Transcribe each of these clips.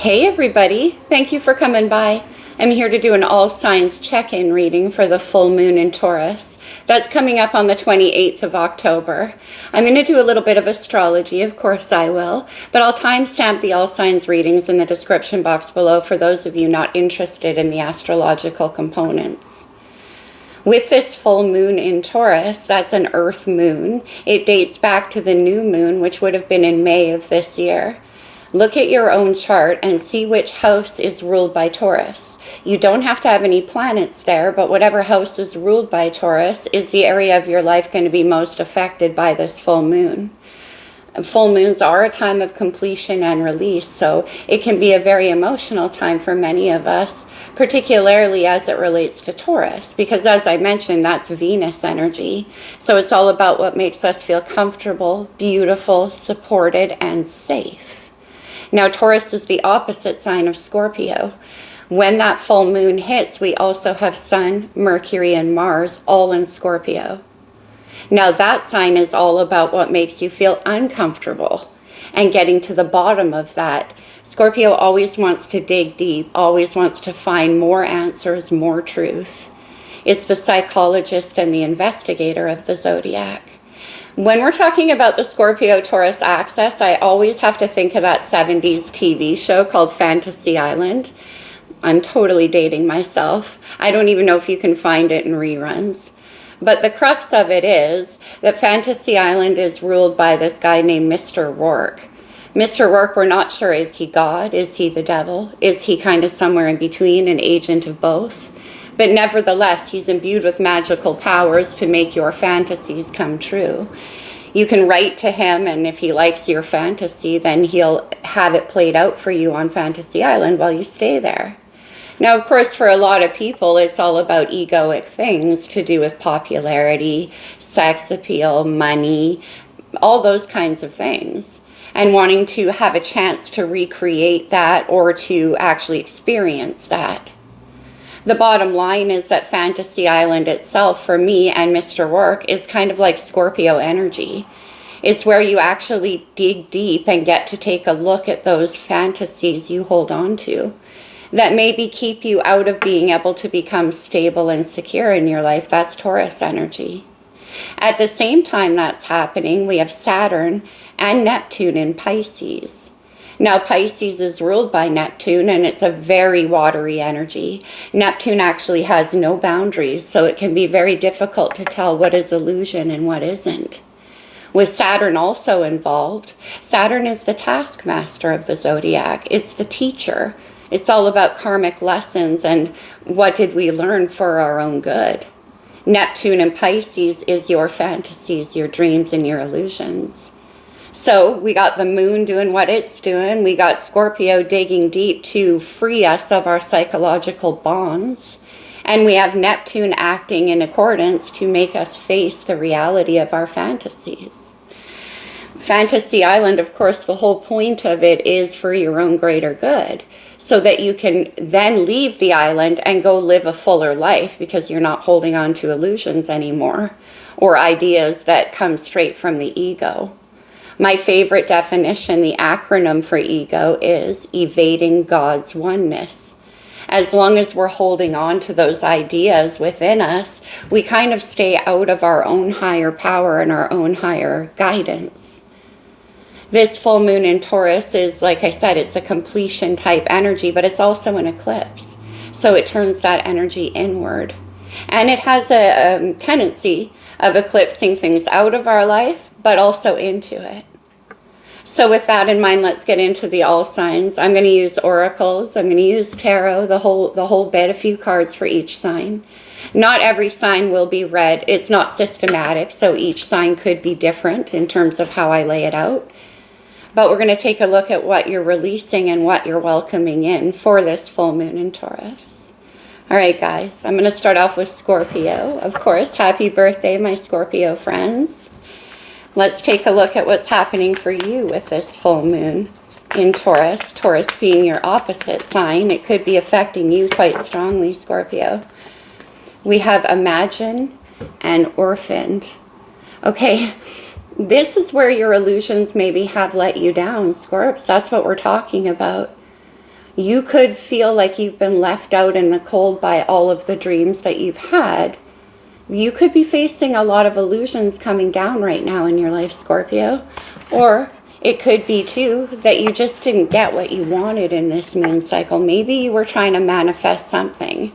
Hey everybody, thank you for coming by. I'm here to do an all signs check-in reading for the full moon in Taurus. That's coming up on the 28th of October. I'm going to do a little bit of astrology, of course I will, but I'll timestamp the all signs readings in the description box below for those of you not interested in the astrological components. With this full moon in Taurus, that's an earth moon. It dates back to the new moon, which would have been in May of this year. Look at your own chart and see which house is ruled by Taurus. You don't have to have any planets there, but whatever house is ruled by Taurus is the area of your life going to be most affected by this full moon. Full moons are a time of completion and release, so it can be a very emotional time for many of us, particularly as it relates to Taurus, because as I mentioned, that's Venus energy. So it's all about what makes us feel comfortable, beautiful, supported, and safe. Now, Taurus is the opposite sign of Scorpio. When that full moon hits, we also have Sun, Mercury, and Mars all in Scorpio. Now, that sign is all about what makes you feel uncomfortable and getting to the bottom of that. Scorpio always wants to dig deep, always wants to find more answers, more truth. It's the psychologist and the investigator of the zodiac. When we're talking about the Scorpio-Taurus axis, I always have to think of that 70s TV show called Fantasy Island. I'm totally dating myself. I don't even know if you can find it in reruns. But the crux of it is that Fantasy Island is ruled by this guy named Mr. Rourke. Mr. Rourke, we're not sure, is he God? Is he the devil? Is he kind of somewhere in between, an agent of both? But nevertheless, he's imbued with magical powers to make your fantasies come true. You can write to him, and if he likes your fantasy, then he'll have it played out for you on Fantasy Island while you stay there. Now, of course, for a lot of people, it's all about egoic things to do with popularity, sex appeal, money, all those kinds of things, and wanting to have a chance to recreate that or to actually experience that. The bottom line is that Fantasy Island itself, for me and Mr. Rourke, is kind of like Scorpio energy. It's where you actually dig deep and get to take a look at those fantasies you hold on to that maybe keep you out of being able to become stable and secure in your life. That's Taurus energy. At the same time that's happening, we have Saturn and Neptune in Pisces. Now, Pisces is ruled by Neptune, and it's a very watery energy. Neptune actually has no boundaries, so it can be very difficult to tell what is illusion and what isn't. With Saturn also involved, Saturn is the taskmaster of the zodiac. It's the teacher. It's all about karmic lessons and what did we learn for our own good. Neptune in Pisces is your fantasies, your dreams, and your illusions. So we got the moon doing what it's doing. We got Scorpio digging deep to free us of our psychological bonds. And we have Neptune acting in accordance to make us face the reality of our fantasies. Fantasy Island, of course, the whole point of it is for your own greater good, so that you can then leave the island and go live a fuller life because you're not holding on to illusions anymore or ideas that come straight from the ego. My favorite definition, the acronym for ego, is evading God's oneness. As long as we're holding on to those ideas within us, we kind of stay out of our own higher power and our own higher guidance. This full moon in Taurus is, like I said, it's a completion type energy, but it's also an eclipse. So it turns that energy inward. And it has a tendency of eclipsing things out of our life, but also into it. So with that in mind, let's get into the all signs. I'm going to use oracles. I'm going to use tarot, the whole bit, a few cards for each sign. Not every sign will be read. It's not systematic, so each sign could be different in terms of how I lay it out. But we're going to take a look at what you're releasing and what you're welcoming in for this full moon in Taurus. All right, guys, I'm going to start off with Scorpio. Of course, happy birthday, my Scorpio friends. Let's take a look at what's happening for you with this full moon in Taurus. Taurus being your opposite sign. It could be affecting you quite strongly, Scorpio. We have Imagine and Orphaned. Okay, this is where your illusions maybe have let you down, Scorps. That's what we're talking about. You could feel like you've been left out in the cold by all of the dreams that you've had. You could be facing a lot of illusions coming down right now in your life, Scorpio. Or it could be, too, that you just didn't get what you wanted in this moon cycle. Maybe you were trying to manifest something.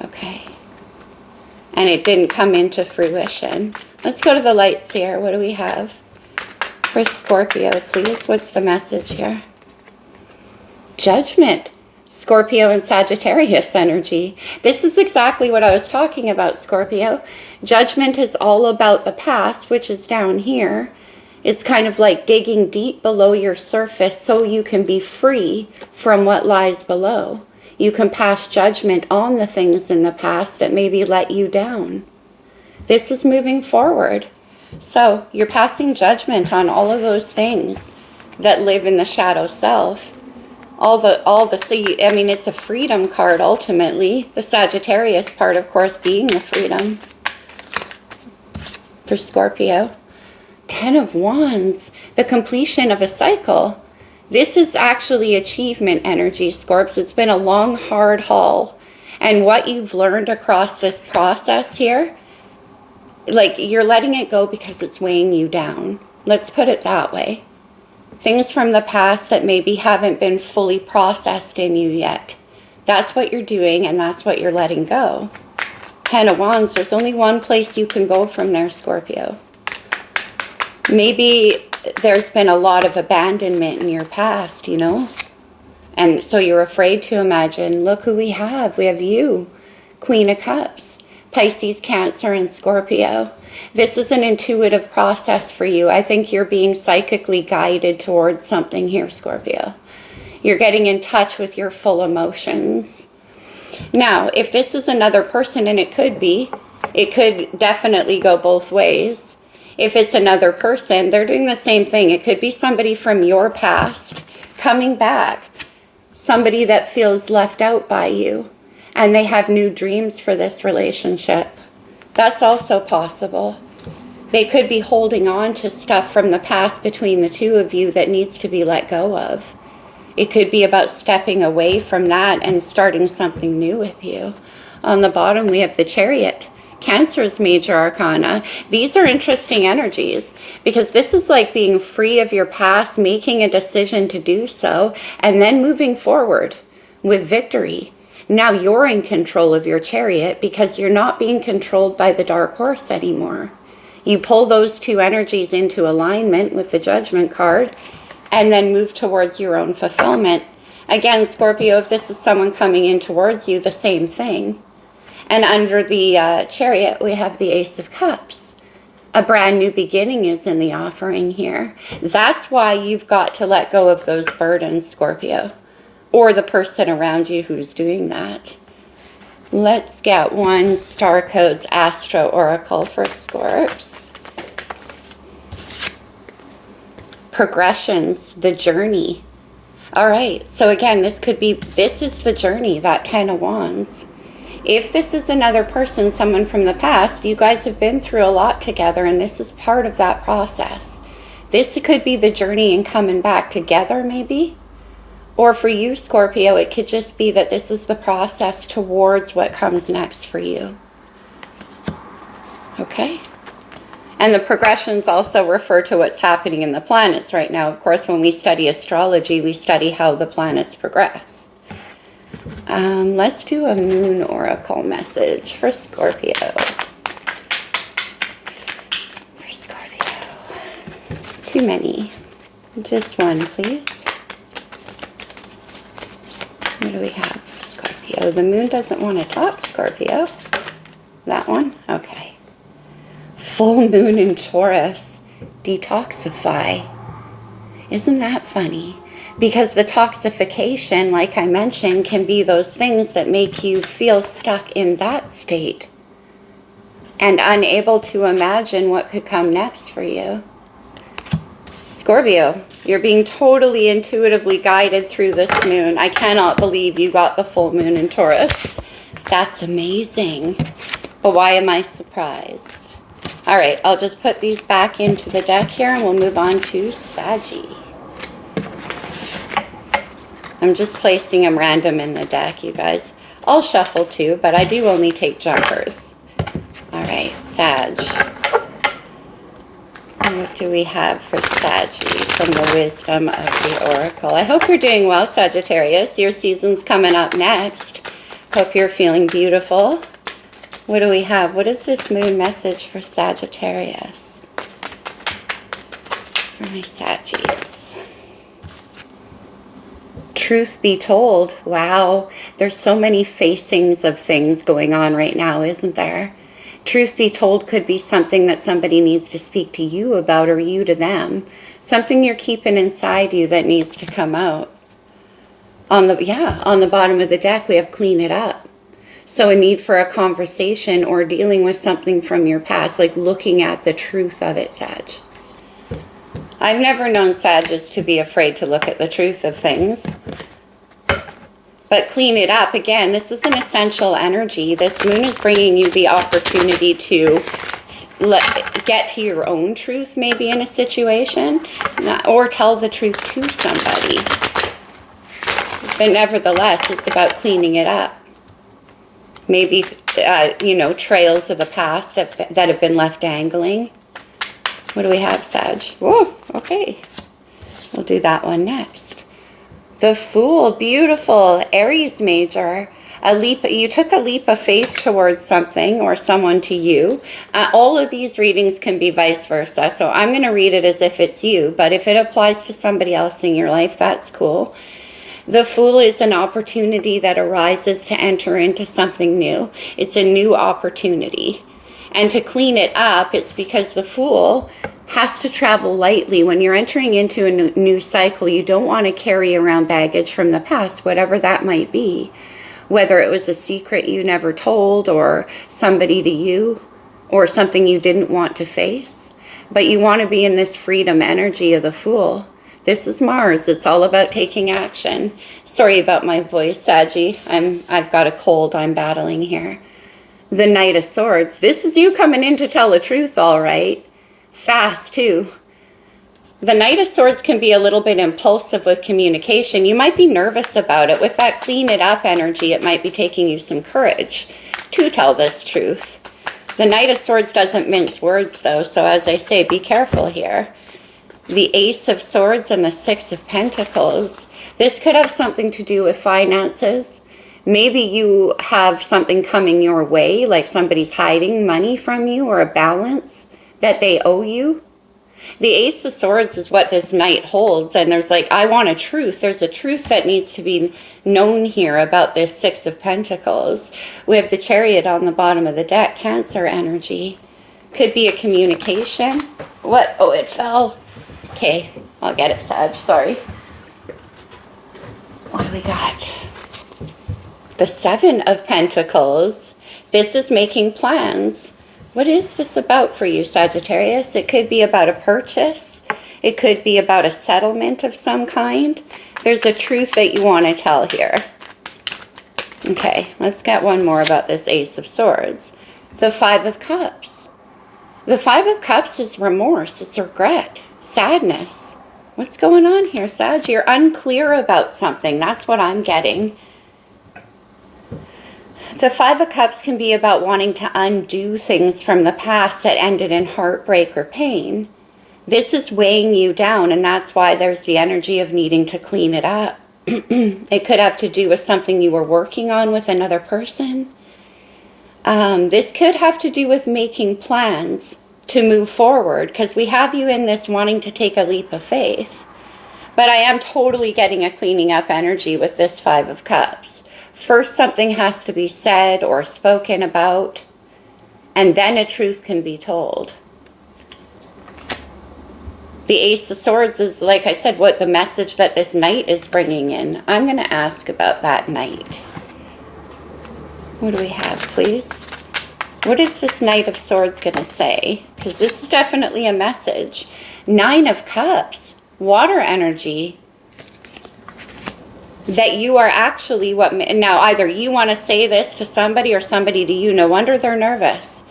Okay. And it didn't come into fruition. Let's go to the lights here. What do we have for Scorpio, please? What's the message here? Judgment. Scorpio and Sagittarius energy. This is exactly what I was talking about, Scorpio. Judgment is all about the past, which is down here. It's kind of like digging deep below your surface so you can be free from what lies below. You can pass judgment on the things in the past that maybe let you down. This is moving forward. So you're passing judgment on all of those things that live in the shadow self. I mean, it's a freedom card ultimately. The Sagittarius part, of course, being the freedom for Scorpio. 10 of Wands, the completion of a cycle. This is actually achievement energy, Scorps. It's been a long, hard haul. And what you've learned across this process here, like you're letting it go because it's weighing you down. Let's put it that way. Things from the past that maybe haven't been fully processed in you yet. That's what you're doing, and that's what you're letting go. 10 of Wands, there's only one place you can go from there, Scorpio. Maybe there's been a lot of abandonment in your past, you know? And so you're afraid to imagine, look who we have. We have you, Queen of Cups, Pisces, Cancer, and Scorpio. This is an intuitive process for you. I think you're being psychically guided towards something here, Scorpio. You're getting in touch with your full emotions. Now, if this is another person, and it could definitely go both ways. If it's another person, they're doing the same thing. It could be somebody from your past coming back. Somebody that feels left out by you. And they have new dreams for this relationship. That's also possible. They could be holding on to stuff from the past between the two of you that needs to be let go of. It could be about stepping away from that and starting something new with you. On the bottom, we have the Chariot. Cancer's major arcana. These are interesting energies because this is like being free of your past, making a decision to do so, and then moving forward with victory. Now you're in control of your chariot because you're not being controlled by the dark horse anymore. You pull those two energies into alignment with the Judgment card and then move towards your own fulfillment. Again, Scorpio, if this is someone coming in towards you, the same thing. And under the Chariot, we have the Ace of Cups. A brand new beginning is in the offering here. That's why you've got to let go of those burdens, Scorpio. Or the person around you who's doing that. Let's get one Star Codes Astro Oracle for Scorps. Progressions, the journey. All right, so again, this is the journey, that 10 of Wands. If this is another person, someone from the past, you guys have been through a lot together, and this is part of that process. This could be the journey and coming back together, maybe. Or for you, Scorpio, it could just be that this is the process towards what comes next for you. Okay? And the progressions also refer to what's happening in the planets right now. Of course, when we study astrology, we study how the planets progress. Let's do a moon oracle message for Scorpio. For Scorpio. Too many. Just one, please. What do we have for Scorpio? The moon doesn't want to talk, Scorpio. That one? Okay. Full moon in Taurus. Detoxify. Isn't that funny? Because the toxification, like I mentioned, can be those things that make you feel stuck in that state and unable to imagine what could come next for you. Scorpio, you're being totally intuitively guided through this moon. I cannot believe you got the full moon in Taurus. That's amazing. But why am I surprised? All right, I'll just put these back into the deck here and we'll move on to Saggy. I'm just placing them random in the deck, you guys. I'll shuffle too, but I do only take jumpers. All right, Sag. And what do we have for Saggy from the wisdom of the Oracle? I hope you're doing well, Sagittarius. Your season's coming up next. Hope you're feeling beautiful. What do we have? What is this moon message for Sagittarius? For my Saggies. Truth be told, wow, there's so many facings of things going on right now, isn't there? Truth be told could be something that somebody needs to speak to you about, or you to them. Something you're keeping inside you that needs to come out. On the bottom of the deck, we have clean it up. So a need for a conversation or dealing with something from your past, like looking at the truth of it, Sag. I've never known Sages to be afraid to look at the truth of things. But clean it up. Again, this is an essential energy. This moon is bringing you the opportunity to get to your own truth, maybe in a situation, or tell the truth to somebody. But nevertheless, it's about cleaning it up. Maybe, trails of the past that have been left dangling. What do we have, Sag? Whoa, okay. We'll do that one next. The Fool, beautiful. Aries major. You took a leap of faith towards something or someone to you. All of these readings can be vice versa. So I'm going to read it as if it's you. But if it applies to somebody else in your life, that's cool. The Fool is an opportunity that arises to enter into something new. It's a new opportunity. And to clean it up, it's because the Fool has to travel lightly. When you're entering into a new cycle, you don't want to carry around baggage from the past, whatever that might be. Whether it was a secret you never told, or somebody to you, or something you didn't want to face. But you want to be in this freedom energy of the Fool. This is Mars. It's all about taking action. Sorry about my voice, Saggy. I've got a cold I'm battling here. The Knight of Swords. This is you coming in to tell the truth, all right. Fast, too. The Knight of Swords can be a little bit impulsive with communication. You might be nervous about it. With that clean it up energy, it might be taking you some courage to tell this truth. The Knight of Swords doesn't mince words, though, so as I say, be careful here. The Ace of Swords and the Six of Pentacles. This could have something to do with finances. Maybe you have something coming your way, like somebody's hiding money from you, or a balance that they owe you. The Ace of Swords is what this Knight holds, and there's I want a truth. There's a truth that needs to be known here about this Six of Pentacles. We have the Chariot on the bottom of the deck, Cancer energy. Could be a communication. What? Oh, it fell. Okay, I'll get it, Sag. Sorry. What do we got? The Seven of Pentacles. This is making plans. What is this about for you, Sagittarius? It could be about a purchase. It could be about a settlement of some kind. There's a truth that you want to tell here. Okay, let's get one more about this Ace of Swords. The Five of Cups. The Five of Cups is remorse. It's regret. Sadness. What's going on here, Sag? You're unclear about something. That's what I'm getting. The Five of Cups can be about wanting to undo things from the past that ended in heartbreak or pain. This is weighing you down, and that's why there's the energy of needing to clean it up. It could have to do with something you were working on with another person. This could have to do with making plans to move forward, because we have you in this wanting to take a leap of faith. But I am totally getting a cleaning up energy with this Five of Cups. First, something has to be said or spoken about, and then a truth can be told. The Ace of Swords is, like I said, what the message that this Knight is bringing in. I'm going to ask about that Knight. What do we have, please? What is this Knight of Swords going to say? Because this is definitely a message. Nine of Cups, water energy. That you are actually what... Now, either you want to say this to somebody or somebody to you. No wonder they're nervous.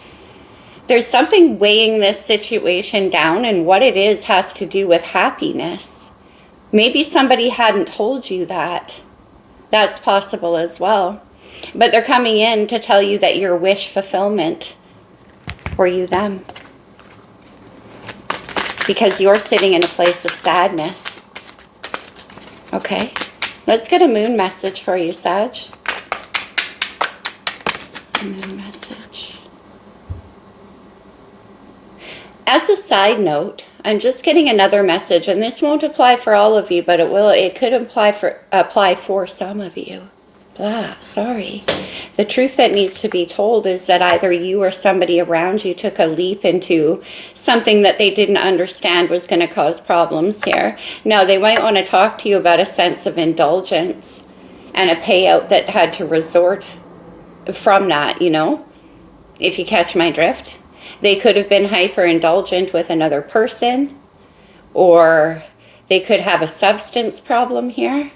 There's something weighing this situation down, and what it is has to do with happiness. Maybe somebody hadn't told you that. That's possible as well. But they're coming in to tell you that your wish fulfillment, or you them. Because you're sitting in a place of sadness. Okay. Let's get a moon message for you, Sag. A moon message. As a side note, I'm just getting another message, and this won't apply for all of you, but it could apply for some of you. Sorry. The truth that needs to be told is that either you or somebody around you took a leap into something that they didn't understand was going to cause problems here. Now, they might want to talk to you about a sense of indulgence and a payout that had to resort from that, you know, if you catch my drift. They could have been hyper-indulgent with another person, or they could have a substance problem here.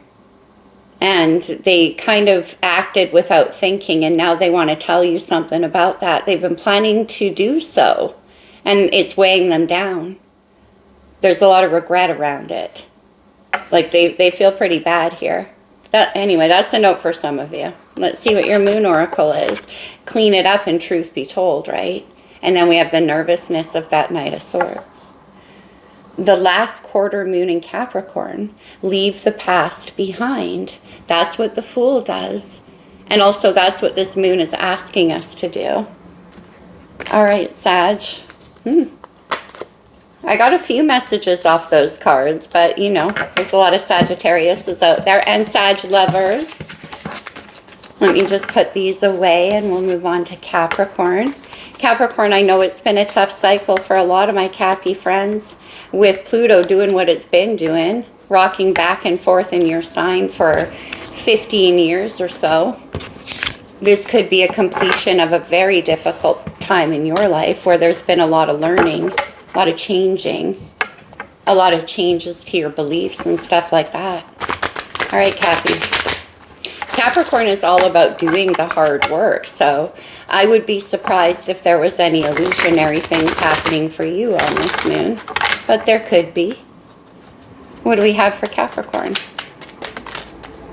And they kind of acted without thinking, and now they want to tell you something about that. They've been planning to do so, and it's weighing them down. There's a lot of regret around it. Like, they feel pretty bad here. Anyway, that's a note for some of you. Let's see what your moon oracle is. Clean it up and truth be told, right? And then we have the nervousness of that Knight of Swords. The last quarter moon in Capricorn, leave the past behind. That's what the Fool does. And also that's what this moon is asking us to do. All right, Sag. I got a few messages off those cards, but you know, there's a lot of Sagittariuses out there and Sag lovers. Let me just put these away and we'll move on to Capricorn. Capricorn, I know it's been a tough cycle for a lot of my Cappy friends, with Pluto doing what it's been doing, rocking back and forth in your sign for 15 years or so. This could be a completion of a very difficult time in your life where there's been a lot of learning, a lot of changing, a lot of changes to your beliefs and stuff like that. All right, Cappy. Capricorn is all about doing the hard work, so I would be surprised if there was any illusionary things happening for you on this moon, but there could be. What do we have for Capricorn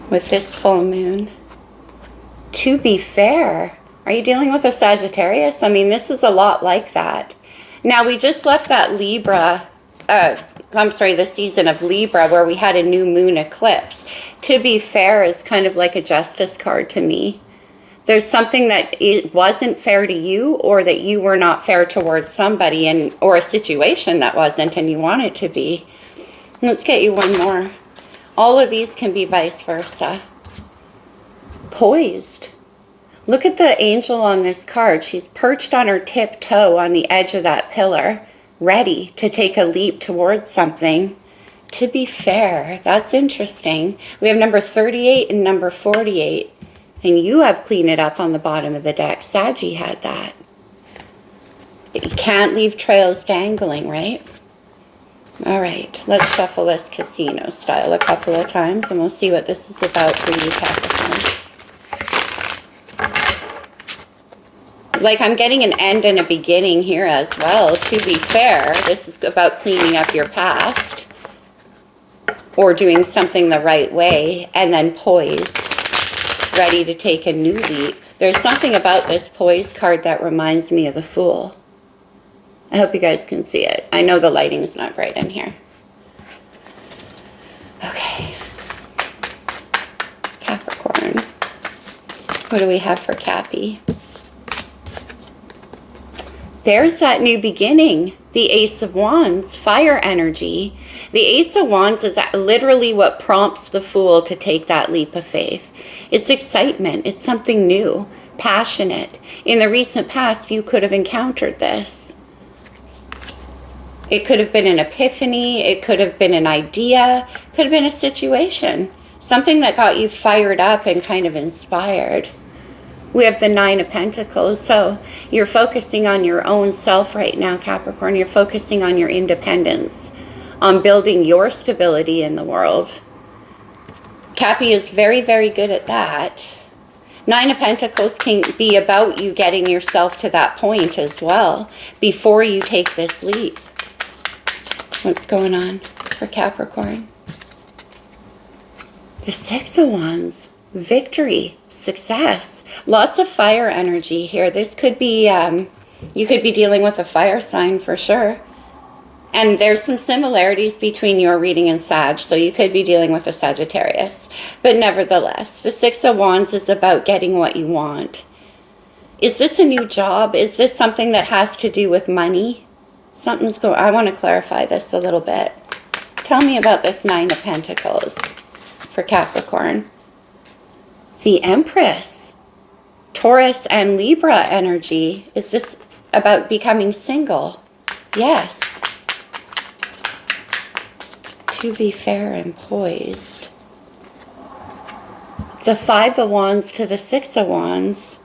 with this full moon? To be fair, are you dealing with a Sagittarius? I mean, this is a lot like that. Now, we just left that the season of Libra where we had a new moon eclipse. To be fair is kind of like a justice card to me. There's something that it wasn't fair to you, or that you were not fair towards somebody, or a situation that wasn't and you want it to be. Let's get you one more. All of these can be vice versa. Poised. Look at the angel on this card. She's perched on her tiptoe on the edge of that pillar, ready to take a leap towards something. To be fair, that's interesting. We have number 38 and number 48. And you have clean it up on the bottom of the deck. Saggy had that. You can't leave trails dangling, right? All right, let's shuffle this casino style a couple of times and we'll see what this is about for you, Capricorn. Like, I'm getting an end and a beginning here as well. To be fair, this is about cleaning up your past or doing something the right way, and then poised, ready to take a new leap. There's something about this poise card that reminds me of the Fool. I hope you guys can see it. I know the lighting's not great in here. Okay. Capricorn. What do we have for Cappy? There's that new beginning. The Ace of Wands, fire energy. The Ace of Wands is literally what prompts the Fool to take that leap of faith. It's excitement. It's something new, passionate. In the recent past, you could have encountered this. It could have been an epiphany. It could have been an idea. It could have been a situation. Something that got you fired up and kind of inspired. We have the Nine of Pentacles, so you're focusing on your own self right now, Capricorn. You're focusing on your independence, on building your stability in the world. Cappy is very, very good at that. Nine of Pentacles can be about you getting yourself to that point as well before you take this leap. What's going on for Capricorn? The Six of Wands, victory, success, lots of fire energy here. This could be, you could be dealing with a fire sign for sure. And there's some similarities between your reading and Sag, so you could be dealing with a Sagittarius. But nevertheless, the Six of Wands is about getting what you want. Is this a new job? Is this something that has to do with money? Something's going, I want to clarify this a little bit. Tell me about this Nine of Pentacles for Capricorn. The Empress, Taurus and Libra energy. Is this about becoming single? Yes. To be fair and poised. The Five of Wands to the Six of Wands.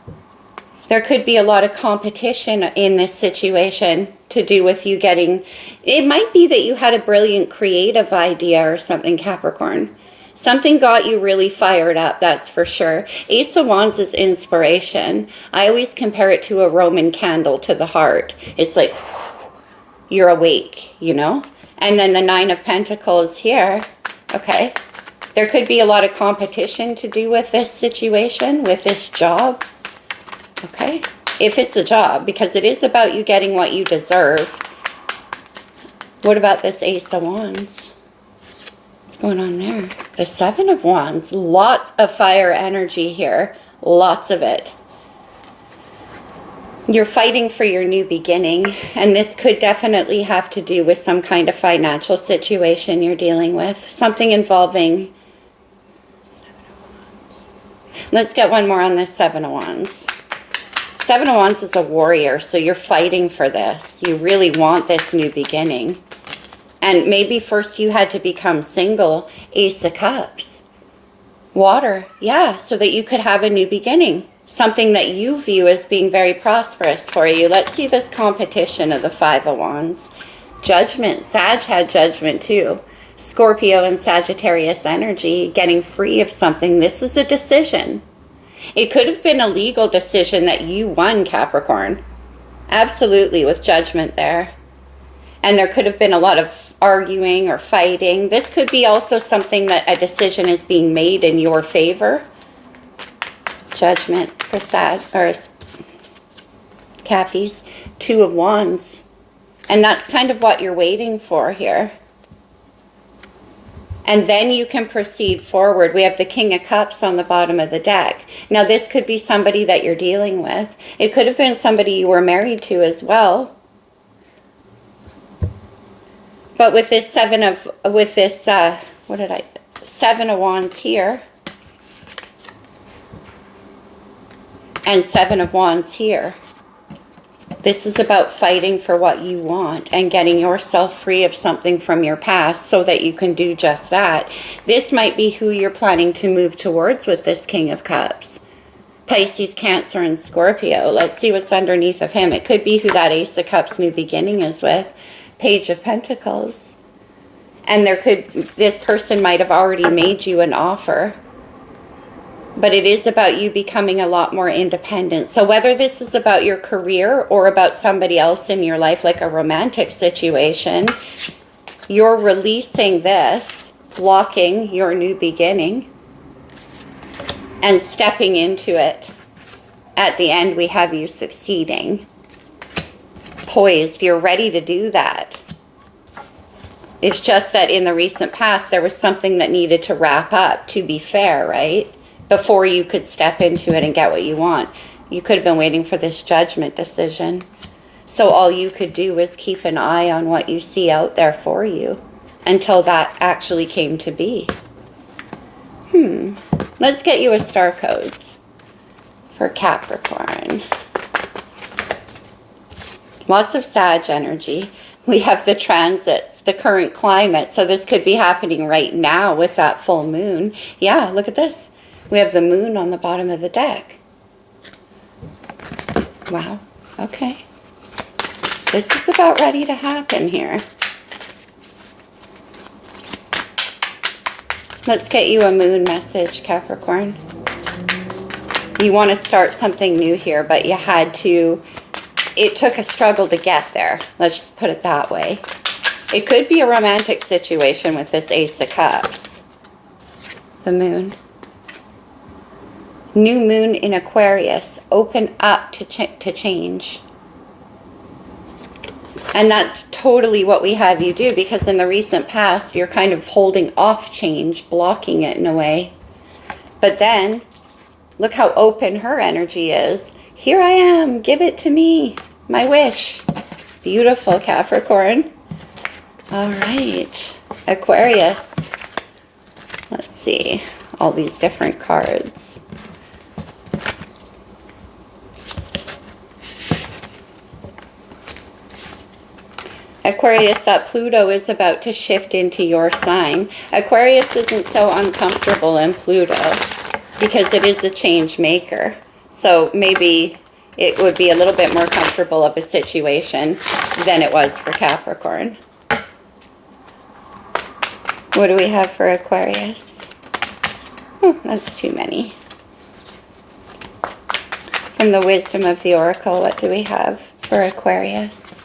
There could be a lot of competition in this situation to do with you getting, it might be that you had a brilliant creative idea or something, Capricorn. Something got you really fired up, that's for sure. Ace of Wands is inspiration. I always compare it to a Roman candle to the heart. It's like, whew, you're awake, you know? And then the Nine of Pentacles here, okay? There could be a lot of competition to do with this situation, with this job, okay? If it's a job, because it is about you getting what you deserve. What about this Ace of Wands? What's going on there? The Seven of Wands. Lots of fire energy here. Lots of it. You're fighting for your new beginning, and this could definitely have to do with some kind of financial situation you're dealing with. Something involving... Let's get one more on this Seven of Wands. Seven of Wands is a warrior, so you're fighting for this. You really want this new beginning. And maybe first you had to become single. Ace of Cups. Water, yeah, so that you could have a new beginning. Something that you view as being very prosperous for you. Let's see this competition of the Five of Wands. Judgment. Sag had judgment too. Scorpio and Sagittarius energy. Getting free of something. This is a decision. It could have been a legal decision that you won, Capricorn. Absolutely, with judgment there. And there could have been a lot of arguing or fighting. This could be also something that a decision is being made in your favor. Judgment for Sag, or Cappies. Two of Wands. And that's kind of what you're waiting for here. And then you can proceed forward. We have the King of Cups on the bottom of the deck. Now this could be somebody that you're dealing with. It could have been somebody you were married to as well. But with this Seven of Wands here. And Seven of Wands here. This is about fighting for what you want and getting yourself free of something from your past so that you can do just that. This might be who you're planning to move towards with this King of Cups. Pisces, Cancer, and Scorpio. Let's see what's underneath of him. It could be who that Ace of Cups new beginning is with. Page of Pentacles. And this person might have already made you an offer. But it is about you becoming a lot more independent. So whether this is about your career or about somebody else in your life, like a romantic situation, you're releasing this, blocking your new beginning, and stepping into it. At the end, we have you succeeding. Poised, you're ready to do that. It's just that in the recent past, there was something that needed to wrap up, to be fair, right? Before you could step into it and get what you want. You could have been waiting for this judgment decision. So all you could do is keep an eye on what you see out there for you until that actually came to be. Let's get you a star codes for Capricorn. Lots of Sag energy. We have the transits, the current climate. So this could be happening right now with that full moon. Yeah, look at this. We have the moon on the bottom of the deck. Wow. Okay. This is about ready to happen here. Let's get you a moon message, Capricorn. You want to start something new here, but you had to... It took a struggle to get there. Let's just put it that way. It could be a romantic situation with this Ace of Cups. the moon. New moon in Aquarius. Open up to change. And that's totally what we have you do, because in the recent past, you're kind of holding off change, blocking it in a way. But then, look how open her energy is. Here I am, give it to me, my wish. Beautiful, Capricorn. All right, Aquarius. Let's see, all these different cards. Aquarius, that Pluto is about to shift into your sign. Aquarius isn't so uncomfortable in Pluto because it is a change maker. So maybe it would be a little bit more comfortable of a situation than it was for Capricorn. What do we have for Aquarius? Oh, that's too many. From the wisdom of the Oracle, what do we have for Aquarius?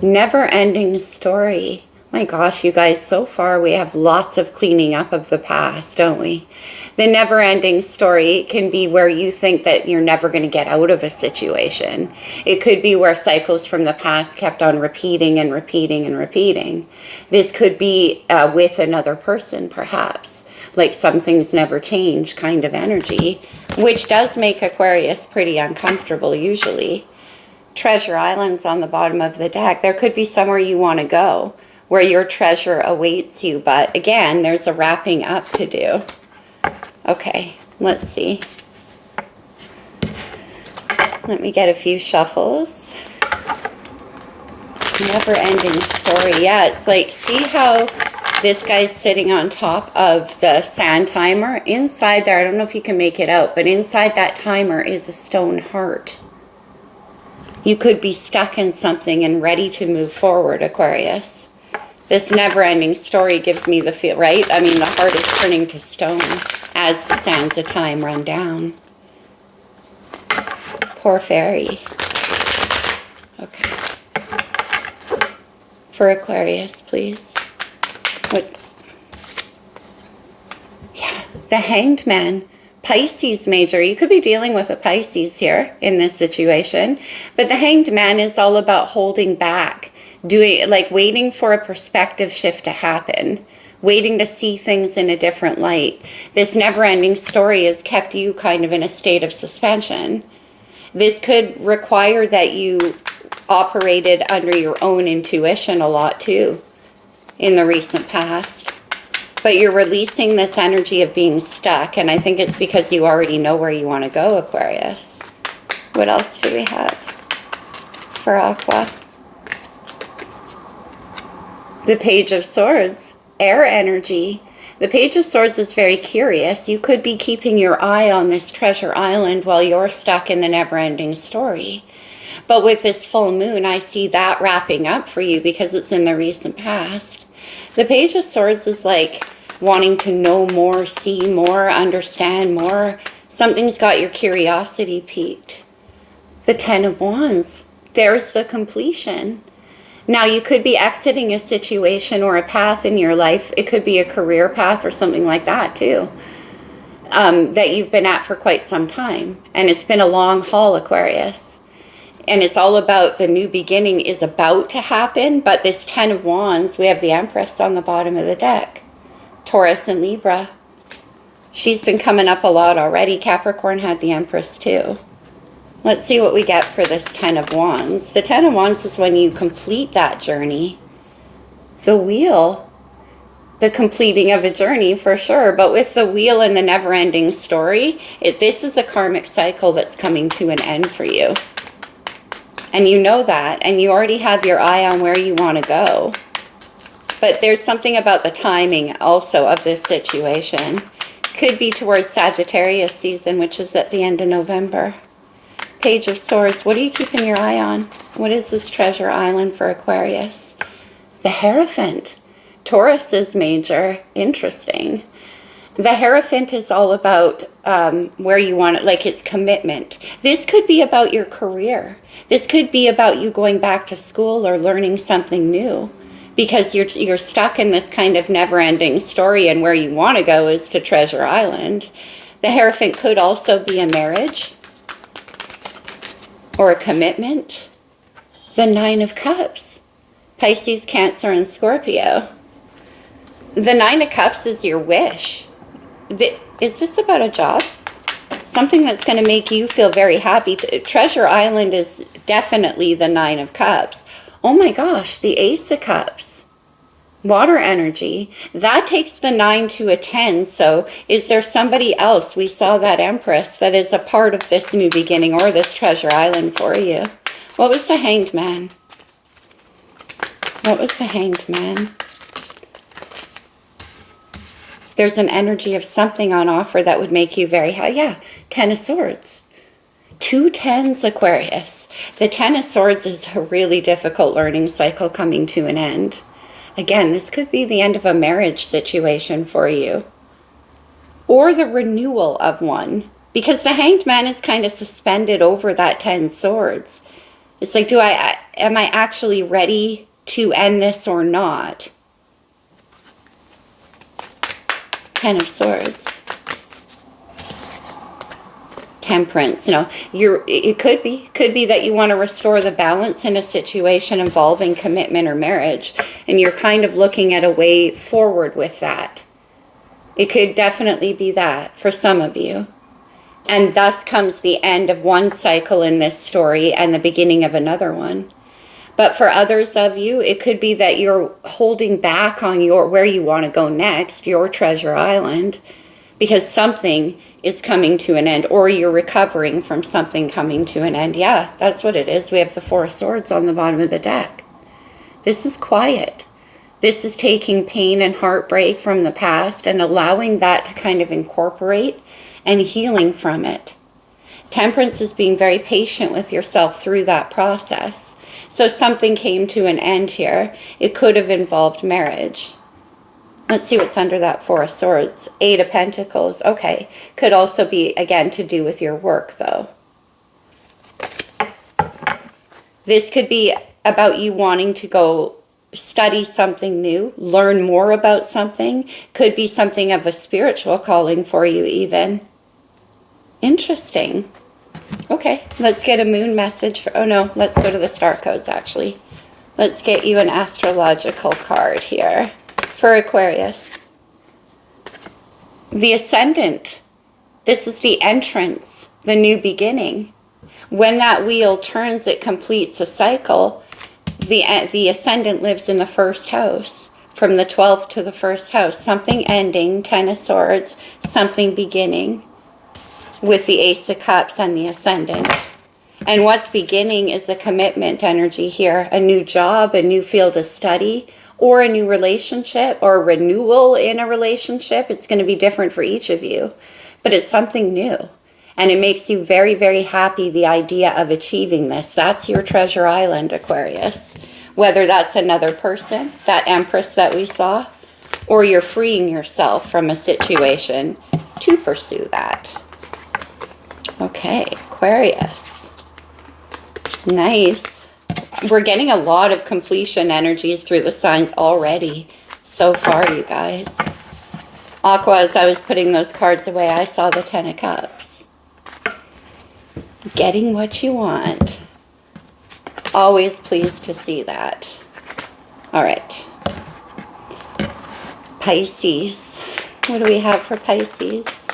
Never-ending story. My gosh, you guys, so far we have lots of cleaning up of the past, don't we? The never-ending story can be where you think that you're never going to get out of a situation. It could be where cycles from the past kept on repeating and repeating and repeating. This could be with another person, perhaps. Like some things never change kind of energy, which does make Aquarius pretty uncomfortable usually. Treasure Islands on the bottom of the deck. There could be somewhere you want to go where your treasure awaits you, but again, there's a wrapping up to do. Okay, let's see. Let me get a few shuffles. Never-ending story. Yeah, it's like, see how this guy's sitting on top of the sand timer? Inside there, I don't know if you can make it out, but inside that timer is a stone heart. You could be stuck in something and ready to move forward, Aquarius. This never-ending story gives me the feel, right? I mean, the heart is turning to stone as the sands of time run down. Poor fairy. Okay. For Aquarius, please. What? Yeah, the Hanged Man. Pisces major. You could be dealing with a Pisces here in this situation. But the Hanged Man is all about holding back. Waiting for a perspective shift to happen. Waiting to see things in a different light. This never-ending story has kept you kind of in a state of suspension. This could require that you operated under your own intuition a lot too in the recent past. But you're releasing this energy of being stuck, and I think it's because you already know where you want to go, Aquarius. What else do we have for Aqua? The Page of Swords, air energy. The Page of Swords is very curious. You could be keeping your eye on this treasure island while you're stuck in the never-ending story. But with this full moon, I see that wrapping up for you because it's in the recent past. The Page of Swords is like wanting to know more, see more, understand more. Something's got your curiosity piqued. The Ten of Wands. There's the completion. Now, you could be exiting a situation or a path in your life. It could be a career path or something like that, too, that you've been at for quite some time. And it's been a long haul, Aquarius. And it's all about the new beginning is about to happen. But this Ten of Wands, we have the Empress on the bottom of the deck. Taurus and Libra. She's been coming up a lot already. Capricorn had the Empress, too. Let's see what we get for this Ten of Wands. The Ten of Wands is when you complete that journey. The Wheel. The completing of a journey, for sure. But with the Wheel and the never-ending story, this is a karmic cycle that's coming to an end for you. And you know that. And you already have your eye on where you want to go. But there's something about the timing also of this situation. Could be towards Sagittarius season, which is at the end of November. Page of Swords. What are you keeping your eye on? What is this treasure island for Aquarius? The Hierophant. Taurus is major. Interesting. The Hierophant is all about where you want it, like it's commitment. This could be about your career. This could be about you going back to school or learning something new. because you're stuck in this kind of never-ending story, and where you want to go is to Treasure Island. The Hierophant could also be a marriage or a commitment. The Nine of Cups, Pisces, Cancer, and Scorpio. The Nine of Cups is your wish. Is this about a job? Something that's going to make you feel very happy. Treasure Island is definitely the Nine of Cups. Oh my gosh, the Ace of Cups. Water energy. That takes the 9 to a 10. So is there somebody else? We saw that Empress that is a part of this new beginning or this Treasure Island for you. What was the Hanged Man? What was the Hanged Man? There's an energy of something on offer that would make you very happy. Yeah, Ten of Swords. 2 tens, Aquarius. The Ten of Swords is a really difficult learning cycle coming to an end. Again, this could be the end of a marriage situation for you. Or the renewal of one. Because the Hanged Man is kind of suspended over that 10 swords. It's like, am I actually ready to end this or not? 10 of Swords. Temperance. It could be that you want to restore the balance in a situation involving commitment or marriage, and you're kind of looking at a way forward with that. It could definitely be that for some of you. And thus comes the end of one cycle in this story and the beginning of another one. But for others of you, it could be that you're holding back on where you want to go next, your Treasure Island, because something is coming to an end, or you're recovering from something coming to an end. Yeah, that's what it is. We have the Four of Swords on the bottom of the deck. This is quiet. This is taking pain and heartbreak from the past and allowing that to kind of incorporate and healing from it. Temperance is being very patient with yourself through that process. So something came to an end here. It could have involved marriage. Let's see what's under that Four of Swords. 8 of Pentacles. Okay. Could also be, again, to do with your work, though. This could be about you wanting to go study something new, learn more about something. Could be something of a spiritual calling for you, even. Interesting. Okay, let's get a moon message. Let's go to the star codes, actually. Let's get you an astrological card here for Aquarius. The Ascendant. This is the entrance, the new beginning. When that wheel turns, it completes a cycle. The Ascendant lives in the first house. From the 12th to the first house. Something ending, 10 of Swords, something beginning. With the Ace of Cups and the Ascendant. And what's beginning is a commitment energy here. A new job, a new field of study, or a new relationship, or a renewal in a relationship. It's going to be different for each of you. But it's something new. And it makes you very, very happy, the idea of achieving this. That's your Treasure Island, Aquarius. Whether that's another person, that Empress that we saw, or you're freeing yourself from a situation to pursue that. Okay, Aquarius. Nice. We're getting a lot of completion energies through the signs already so far, you guys. Aqua, as I was putting those cards away, I saw the 10 of Cups. Getting what you want. Always pleased to see that. All right. Pisces. What do we have for Pisces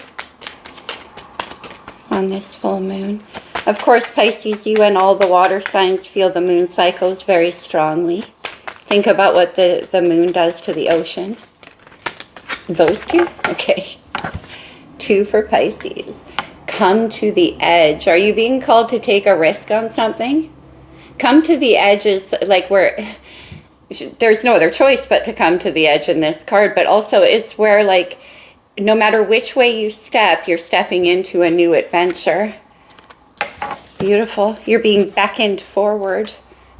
on this full moon? Of course, Pisces, you and all the water signs feel the moon cycles very strongly. Think about what the moon does to the ocean. Those two? Okay. 2 for Pisces. Come to the edge. Are you being called to take a risk on something? Come to the edge is like where there's no other choice but to come to the edge in this card. But also it's where, like, no matter which way you step, you're stepping into a new adventure. Beautiful. You're being beckoned forward.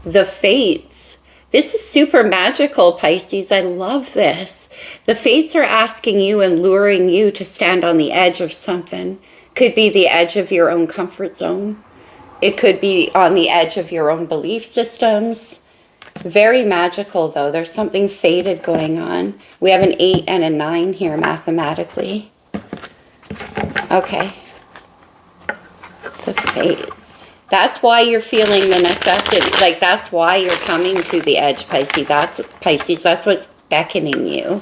The Fates. This is super magical, Pisces. I love this. The Fates are asking you and luring you to stand on the edge of something. Could be the edge of your own comfort zone. It could be on the edge of your own belief systems. Very magical, though. There's something fated going on. We have an 8 and a 9 here mathematically. Okay. The fates. That's why you're feeling the necessity. Like, that's why you're coming to the edge, Pisces. That's what's beckoning you.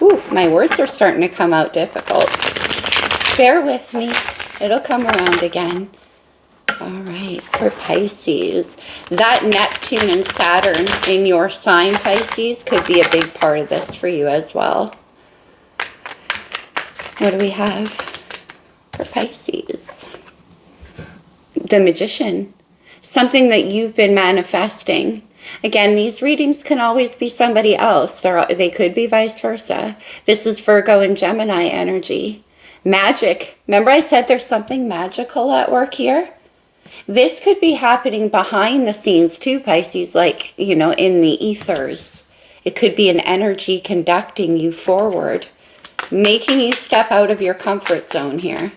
Ooh, my words are starting to come out difficult. Bear with me. It'll come around again. All right, for Pisces. That Neptune and Saturn in your sign, Pisces, could be a big part of this for you as well. What do we have for Pisces? The Magician. Something that you've been manifesting. Again, these readings can always be somebody else. They could be vice versa. This is Virgo and Gemini energy. Magic. Remember I said there's something magical at work here? This could be happening behind the scenes too, Pisces, like, you know, in the ethers. It could be an energy conducting you forward, making you step out of your comfort zone here.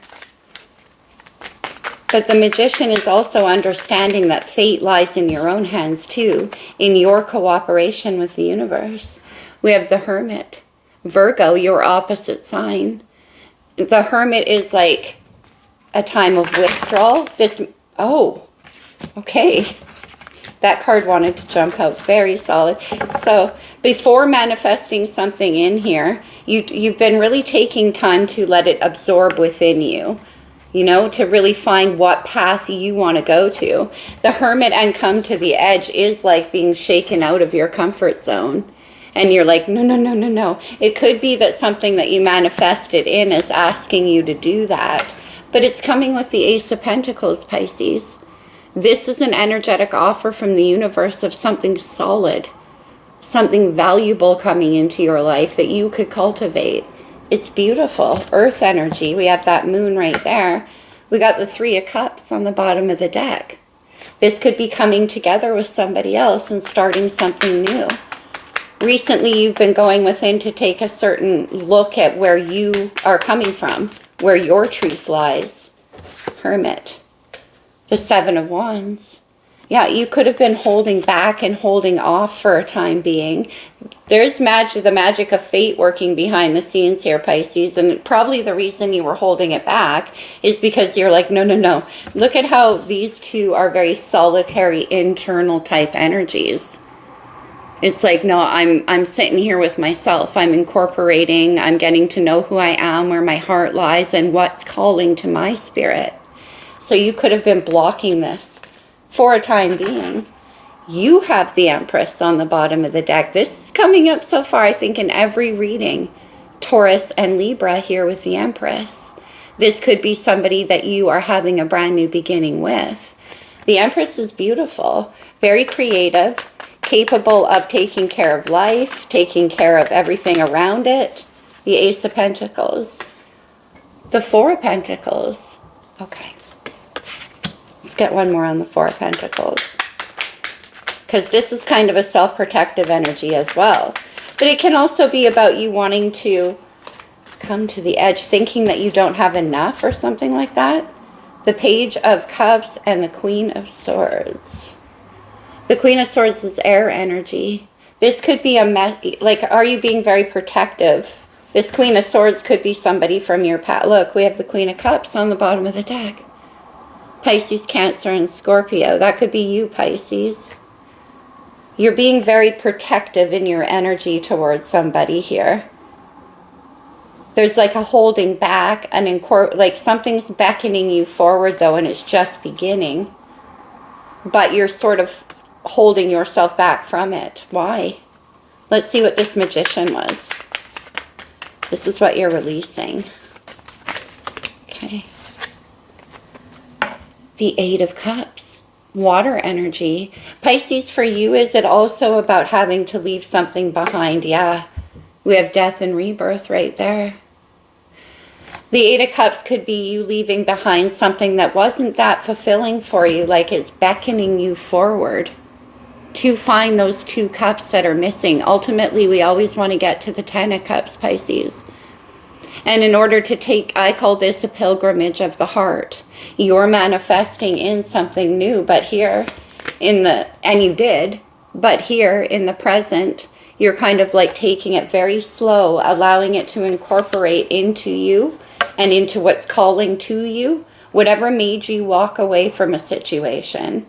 But the Magician is also understanding that fate lies in your own hands too, in your cooperation with the universe. We have the Hermit. Virgo, your opposite sign. The Hermit is like a time of withdrawal. Oh, okay. That card wanted to jump out. Very solid. So before manifesting something in here, you've been really taking time to let it absorb within you. You know, to really find what path you want to go to. The Hermit and come to the edge is like being shaken out of your comfort zone. And you're like, no, no, no, no, no. It could be that something that you manifested in is asking you to do that. But it's coming with the Ace of Pentacles, Pisces. This is an energetic offer from the universe of something solid. Something valuable coming into your life that you could cultivate. It's beautiful. Earth energy. We have that moon right there. We got the 3 of Cups on the bottom of the deck. This could be coming together with somebody else and starting something new. Recently, you've been going within to take a certain look at where you are coming from, where your truth lies. Hermit. The 7 of Wands. Yeah, you could have been holding back and holding off for a time being. There's the magic of fate working behind the scenes here, Pisces. And probably the reason you were holding it back is because you're like, no, no, no. Look at how these two are very solitary, internal type energies. It's like, no, I'm sitting here with myself. I'm incorporating. I'm getting to know who I am, where my heart lies, and what's calling to my spirit. So you could have been blocking this for a time being. You have the Empress on the bottom of the deck. This is coming up so far, I think, in every reading. Taurus and Libra here with the Empress. This could be somebody that you are having a brand new beginning with. The Empress is beautiful, very creative, capable of taking care of life, taking care of everything around it. The Ace of Pentacles. The 4 of Pentacles. Okay. Let's get one more on the 4 of Pentacles. Because this is kind of a self-protective energy as well. But it can also be about you wanting to come to the edge, thinking that you don't have enough or something like that. The Page of Cups and the Queen of Swords. The Queen of Swords is air energy. This could be like, are you being very protective? This Queen of Swords could be somebody from your past. Look, we have the Queen of Cups on the bottom of the deck. Pisces, Cancer, and Scorpio. That could be you, Pisces. You're being very protective in your energy towards somebody here. There's like a holding back, and like something's beckoning you forward though, and it's just beginning. But you're sort of holding yourself back from it. Why? Let's see what this Magician was. This is what you're releasing. Okay. The 8 of Cups. Water energy. Pisces, for you, is it also about having to leave something behind? Yeah. We have death and rebirth right there. The 8 of Cups could be you leaving behind something that wasn't that fulfilling for you, like it's beckoning you forward to find those 2 cups that are missing. Ultimately, we always want to get to the 10 of Cups, Pisces. And in order to take, I call this a pilgrimage of the heart. You're manifesting in something new, but here and you did, But here in the present, you're kind of like taking it very slow, allowing it to incorporate into you and into what's calling to you, whatever made you walk away from a situation.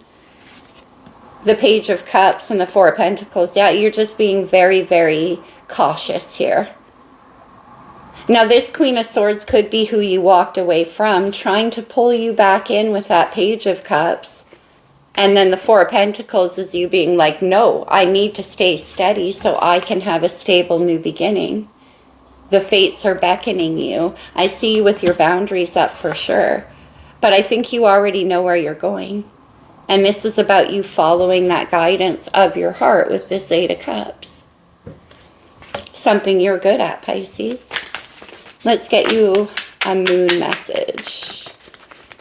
The Page of Cups and the Four of Pentacles, yeah, you're just being very, very cautious here. Now, this Queen of Swords could be who you walked away from, trying to pull you back in with that Page of Cups. And then the Four of Pentacles is you being like, no, I need to stay steady so I can have a stable new beginning. The fates are beckoning you. I see you with your boundaries up for sure. But I think you already know where you're going. And this is about you following that guidance of your heart with this Eight of Cups. Something you're good at, Pisces. Let's get you a moon message.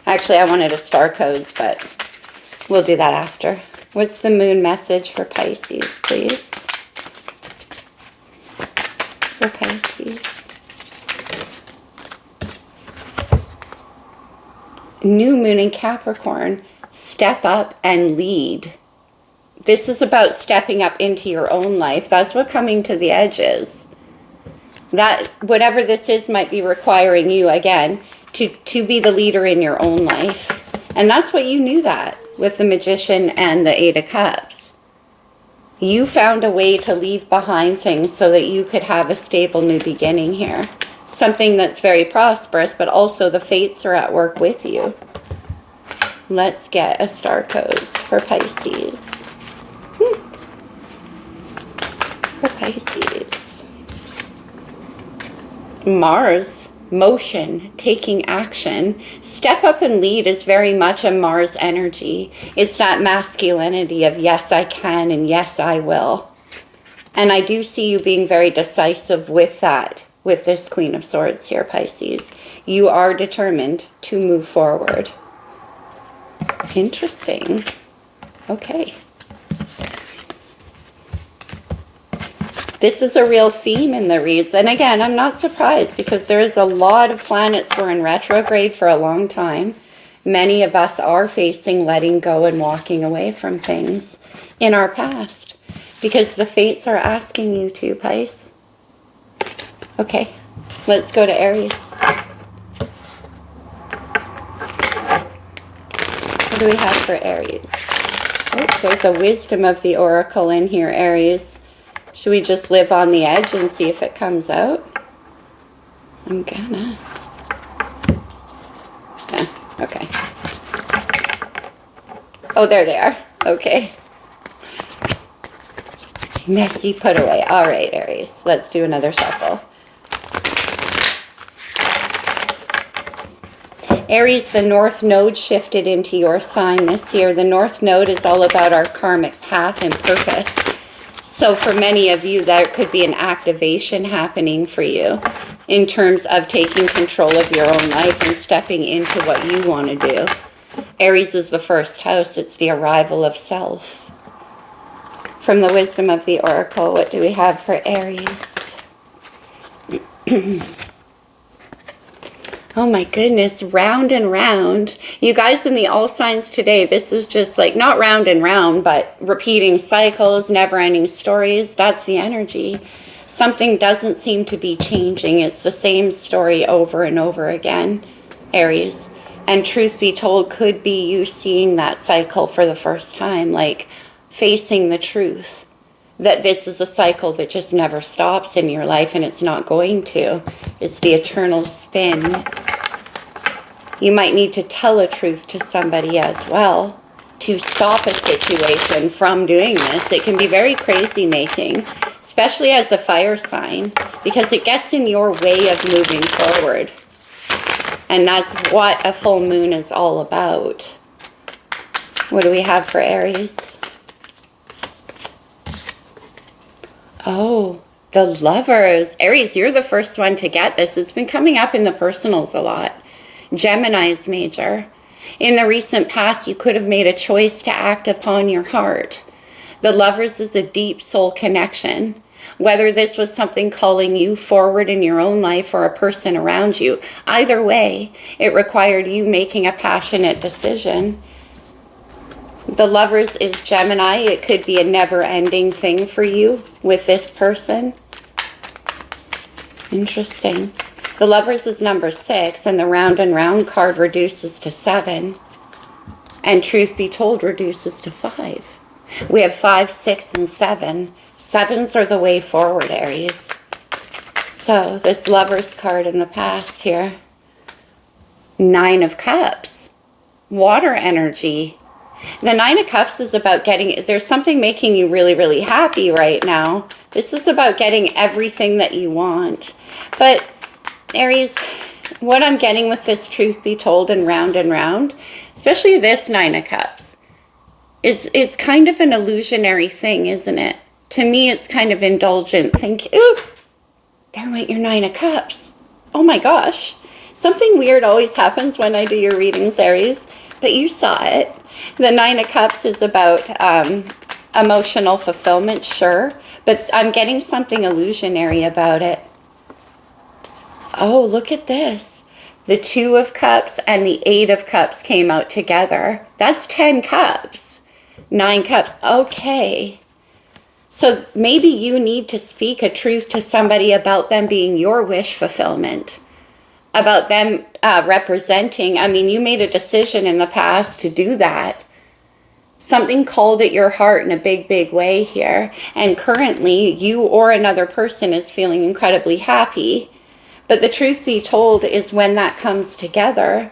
Actually, I wanted a star codes, but we'll do that after. What's the moon message for Pisces, please? For Pisces. New moon in Capricorn. Step up and lead. This is about stepping up into your own life. That's what coming to the edge is. That whatever this is might be requiring you, again, to be the leader in your own life. And that's what you knew that with the Magician and the Eight of Cups. You found a way to leave behind things so that you could have a stable new beginning here. Something that's very prosperous, but also the fates are at work with you. Let's get a star codes for Pisces. For Pisces. Mars, motion, taking action. Step up and lead is very much a Mars energy. It's that masculinity of yes, I can and yes, I will. And I do see you being very decisive with that, with this Queen of Swords here, Pisces. You are determined to move forward. Interesting. Okay. This is a real theme in the reads. And again, I'm not surprised because there is a lot of planets were in retrograde for a long time. Many of us are facing letting go and walking away from things in our past because the fates are asking you to, Pisces. Okay, let's go to Aries. What do we have for Aries? Oh, there's a wisdom of the oracle in here, Aries. Should we just live on the edge and see if it comes out? I'm gonna. Yeah, okay. Oh, there they are. Okay. Messy put away. All right, Aries. Let's do another shuffle. Aries, the North Node shifted into your sign this year. The North Node is all about our karmic path and purpose. So for many of you, there could be an activation happening for you in terms of taking control of your own life and stepping into what you want to do. Aries is the first house. It's the arrival of self. From the wisdom of the oracle, what do we have for Aries? Oh my goodness, round and round. You guys in the all signs today, this is just like, not round and round, but repeating cycles, never-ending stories. That's the energy. Something doesn't seem to be changing. It's the same story over and over again, Aries. And truth be told, could be you seeing that cycle for the first time, like facing the truth. That this is a cycle that just never stops in your life, and it's not going to. It's the eternal spin. You might need to tell a truth to somebody as well to stop a situation from doing this. It can be very crazy making, especially as a fire sign, because it gets in your way of moving forward. And that's what a full moon is all about. What do we have for Aries? Oh, the Lovers. Aries, you're the first one to get this. It's been coming up in the personals a lot. Gemini's major. In the recent past, you could have made a choice to act upon your heart. The Lovers is a deep soul connection. Whether this was something calling you forward in your own life or a person around you, either way, it required you making a passionate decision. The Lovers is Gemini. It could be a never-ending thing for you with this person. Interesting. The Lovers is number 6, and the Round and Round card reduces to 7. And Truth Be Told reduces to 5. We have 5, 6, and 7. 7s are the way forward, Aries. So this Lovers card in the past here. 9 of Cups. Water energy. The 9 of Cups is about getting, there's something making you really, really happy right now. This is about getting everything that you want. But Aries, what I'm getting with this Truth Be Told and Round, especially this 9 of Cups, is it's kind of an illusionary thing, isn't it? To me, it's kind of indulgent. Think, ooh, there went your 9 of Cups. Oh my gosh. Something weird always happens when I do your readings, Aries, but you saw it. The 9 of Cups is about emotional fulfillment, sure, but I'm getting something illusionary about it. Oh, look at this. The 2 of Cups and the 8 of Cups came out together. That's 10 cups. 9 cups. Okay. So maybe you need to speak a truth to somebody about them being your wish fulfillment. About them representing. I mean, you made a decision in the past to do that. Something called at your heart in a big, big way here. And currently, you or another person is feeling incredibly happy. But the truth be told is when that comes together,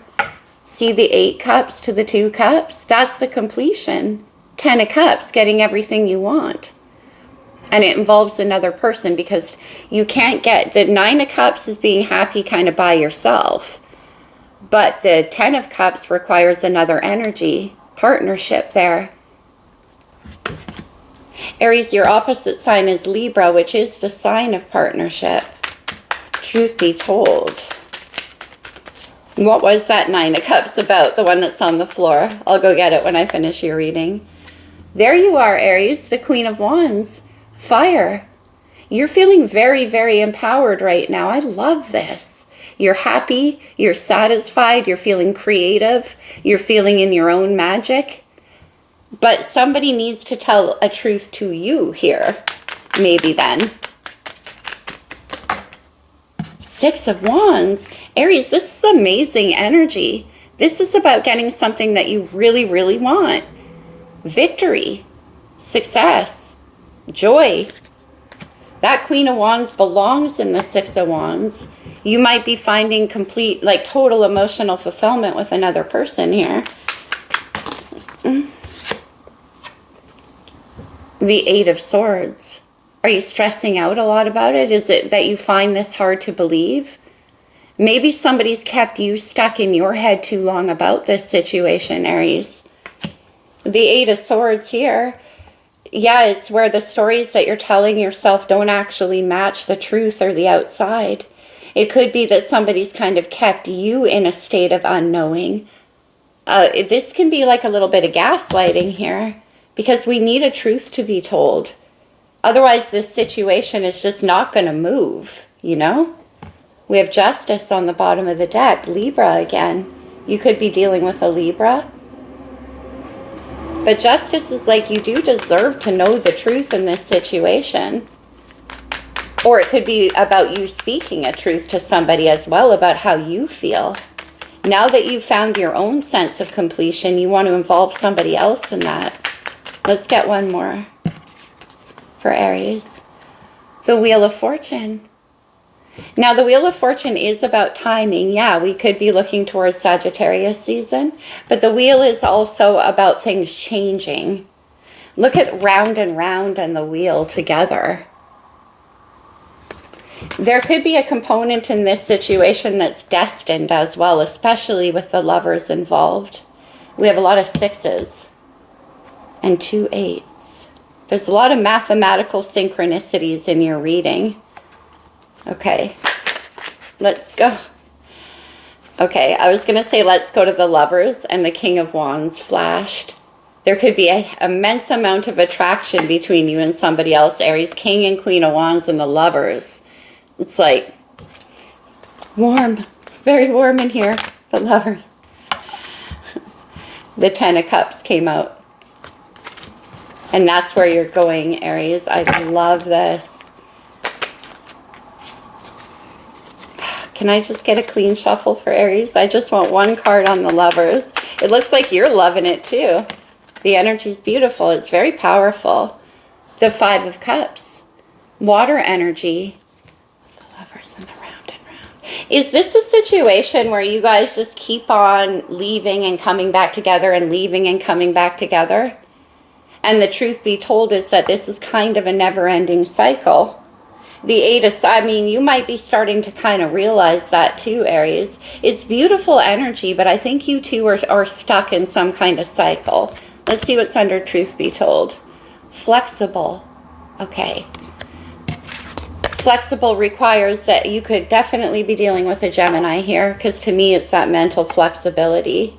see the 8 cups to the 2 cups? That's the completion. 10 of Cups, getting everything you want. And it involves another person because you can't get, the 9 of Cups is being happy kind of by yourself. But the 10 of Cups requires another energy, partnership there. Aries, your opposite sign is Libra, which is the sign of partnership. Truth be told. What was that 9 of Cups about? The one that's on the floor. I'll go get it when I finish your reading. There you are, Aries, the Queen of Wands. Fire. You're feeling very, very empowered right now. I love this. You're happy. You're satisfied. You're feeling creative. You're feeling in your own magic. But somebody needs to tell a truth to you here. Maybe then. 6 of Wands. Aries, this is amazing energy. This is about getting something that you really, really want. Victory. Success. Joy. That Queen of Wands belongs in the 6 of Wands. You might be finding complete, like total emotional fulfillment with another person here. The 8 of Swords. Are you stressing out a lot about it? Is it that you find this hard to believe? Maybe somebody's kept you stuck in your head too long about this situation, Aries. The 8 of Swords here. Yeah, it's where the stories that you're telling yourself don't actually match the truth or the outside. It could be that somebody's kind of kept you in a state of unknowing. This can be like a little bit of gaslighting here because we need a truth to be told. Otherwise, this situation is just not going to move, you know? We have Justice on the bottom of the deck. Libra again. You could be dealing with a Libra. But Justice is like you do deserve to know the truth in this situation. Or it could be about you speaking a truth to somebody as well about how you feel. Now that you've found your own sense of completion, you want to involve somebody else in that. Let's get one more for Aries. The Wheel of Fortune. Now, the Wheel of Fortune is about timing. Yeah, we could be looking towards Sagittarius season, but the wheel is also about things changing. Look at Round and Round and the wheel together. There could be a component in this situation that's destined as well, especially with the Lovers involved. We have a lot of 6s and 2 8s. There's a lot of mathematical synchronicities in your reading. Okay, let's go. Okay, I was going to say let's go to the Lovers, and the King of Wands flashed. There could be an immense amount of attraction between you and somebody else, Aries. King and Queen of Wands and the Lovers. It's like warm, very warm in here, the Lovers. The 10 of Cups came out. And that's where you're going, Aries. I love this. Can I just get a clean shuffle for Aries? I just want one card on the Lovers. It looks like you're loving it too. The energy's beautiful. It's very powerful. The Five of Cups. Water energy. The Lovers and the round and round. Is this a situation where you guys just keep on leaving and coming back together and leaving and coming back together? And the truth be told is that this is kind of a never-ending cycle. The Eight of, I mean, you might be starting to kind of realize that too, Aries. It's beautiful energy, but I think you two are stuck in some kind of cycle. Let's see what's under truth be told. Flexible. Okay. Flexible requires that you could definitely be dealing with a Gemini here, because to me it's that mental flexibility.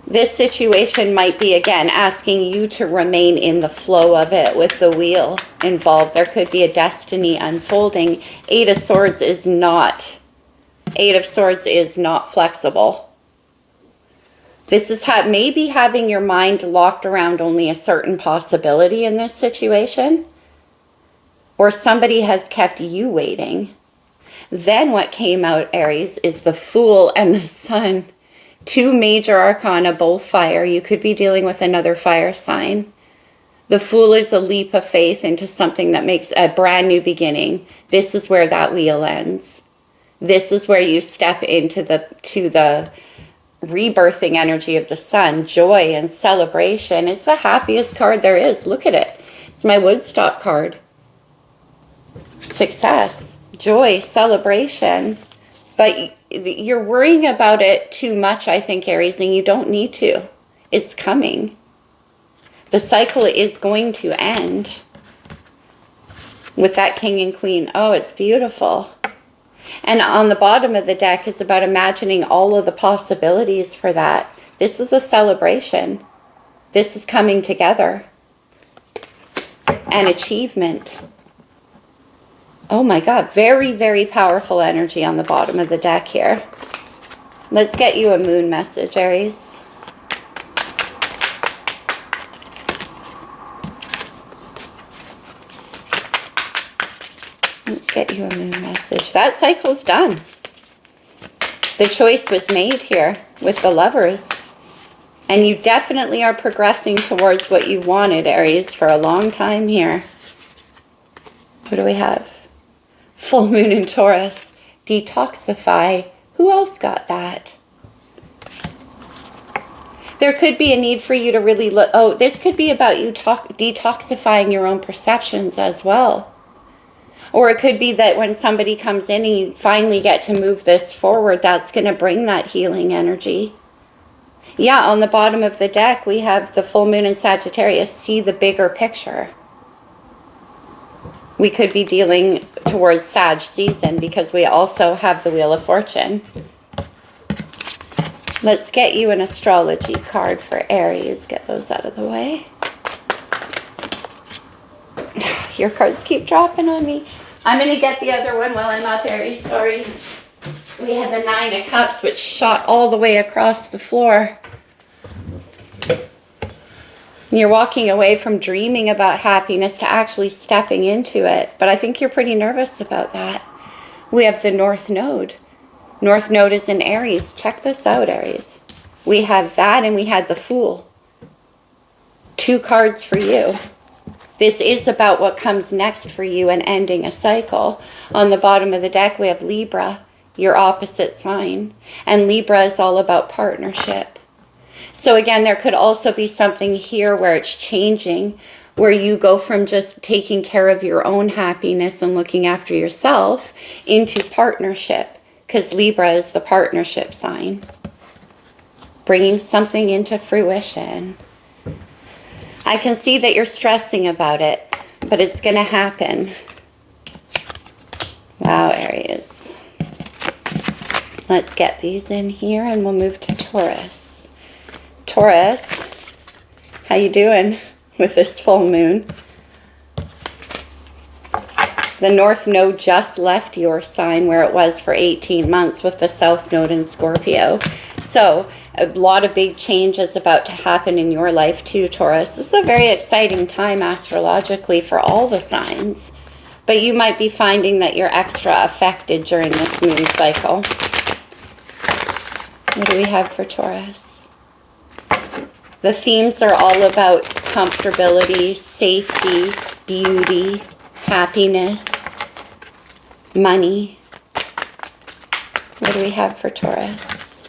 This situation might be, again, asking you to remain in the flow of it with the wheel involved. There could be a destiny unfolding. Eight of Swords is not flexible. This is maybe having your mind locked around only a certain possibility in this situation. Or somebody has kept you waiting. Then what came out, Aries, is the Fool and the Sun. Two major arcana, both fire. You could be dealing with another fire sign. The Fool is a leap of faith into something that makes a brand new beginning. This is where that wheel ends. This is where you step into the rebirthing energy of the Sun. Joy and celebration. It's the happiest card there is. Look at it. It's my Woodstock card. Success, joy, celebration. But you're worrying about it too much, I think, Aries, and you don't need to. It's coming. The cycle is going to end with that King and Queen. Oh, it's beautiful. And on the bottom of the deck is about imagining all of the possibilities for that. This is a celebration. This is coming together. An achievement. Oh my God, very, very powerful energy on the bottom of the deck here. Let's get you a moon message, Aries. Let's get you a moon message. That cycle's done. The choice was made here with the Lovers. And you definitely are progressing towards what you wanted, Aries, for a long time here. What do we have? Full moon in Taurus. Detoxify. Who else got that? There could be a need for you to really look. Oh, this could be about you detoxifying your own perceptions as well. Or it could be that when somebody comes in and you finally get to move this forward, that's going to bring that healing energy. Yeah, on the bottom of the deck, we have the full moon in Sagittarius. See the bigger picture. We could be dealing towards Sag season because we also have the Wheel of Fortune. Let's get you an astrology card for Aries. Get those out of the way. Your cards keep dropping on me. I'm going to get the other one while I'm up, Aries. Sorry. We have the Nine of Cups, which shot all the way across the floor. You're walking away from dreaming about happiness to actually stepping into it. But I think you're pretty nervous about that. We have the North Node. North Node is in Aries. Check this out, Aries. We have that and we had the Fool. Two cards for you. This is about what comes next for you and ending a cycle. On the bottom of the deck, we have Libra, your opposite sign. And Libra is all about partnership. So again, there could also be something here where it's changing, where you go from just taking care of your own happiness and looking after yourself into partnership, because Libra is the partnership sign. Bringing something into fruition. I can see that you're stressing about it, but it's going to happen. Wow, Aries. Let's get these in here and we'll move to Taurus. Taurus, how you doing with this full moon? The North Node just left your sign where it was for 18 months with the South Node in Scorpio. So a lot of big changes about to happen in your life too, Taurus. This is a very exciting time astrologically for all the signs. But you might be finding that you're extra affected during this moon cycle. What do we have for Taurus? The themes are all about comfortability, safety, beauty, happiness, money. What do we have for Taurus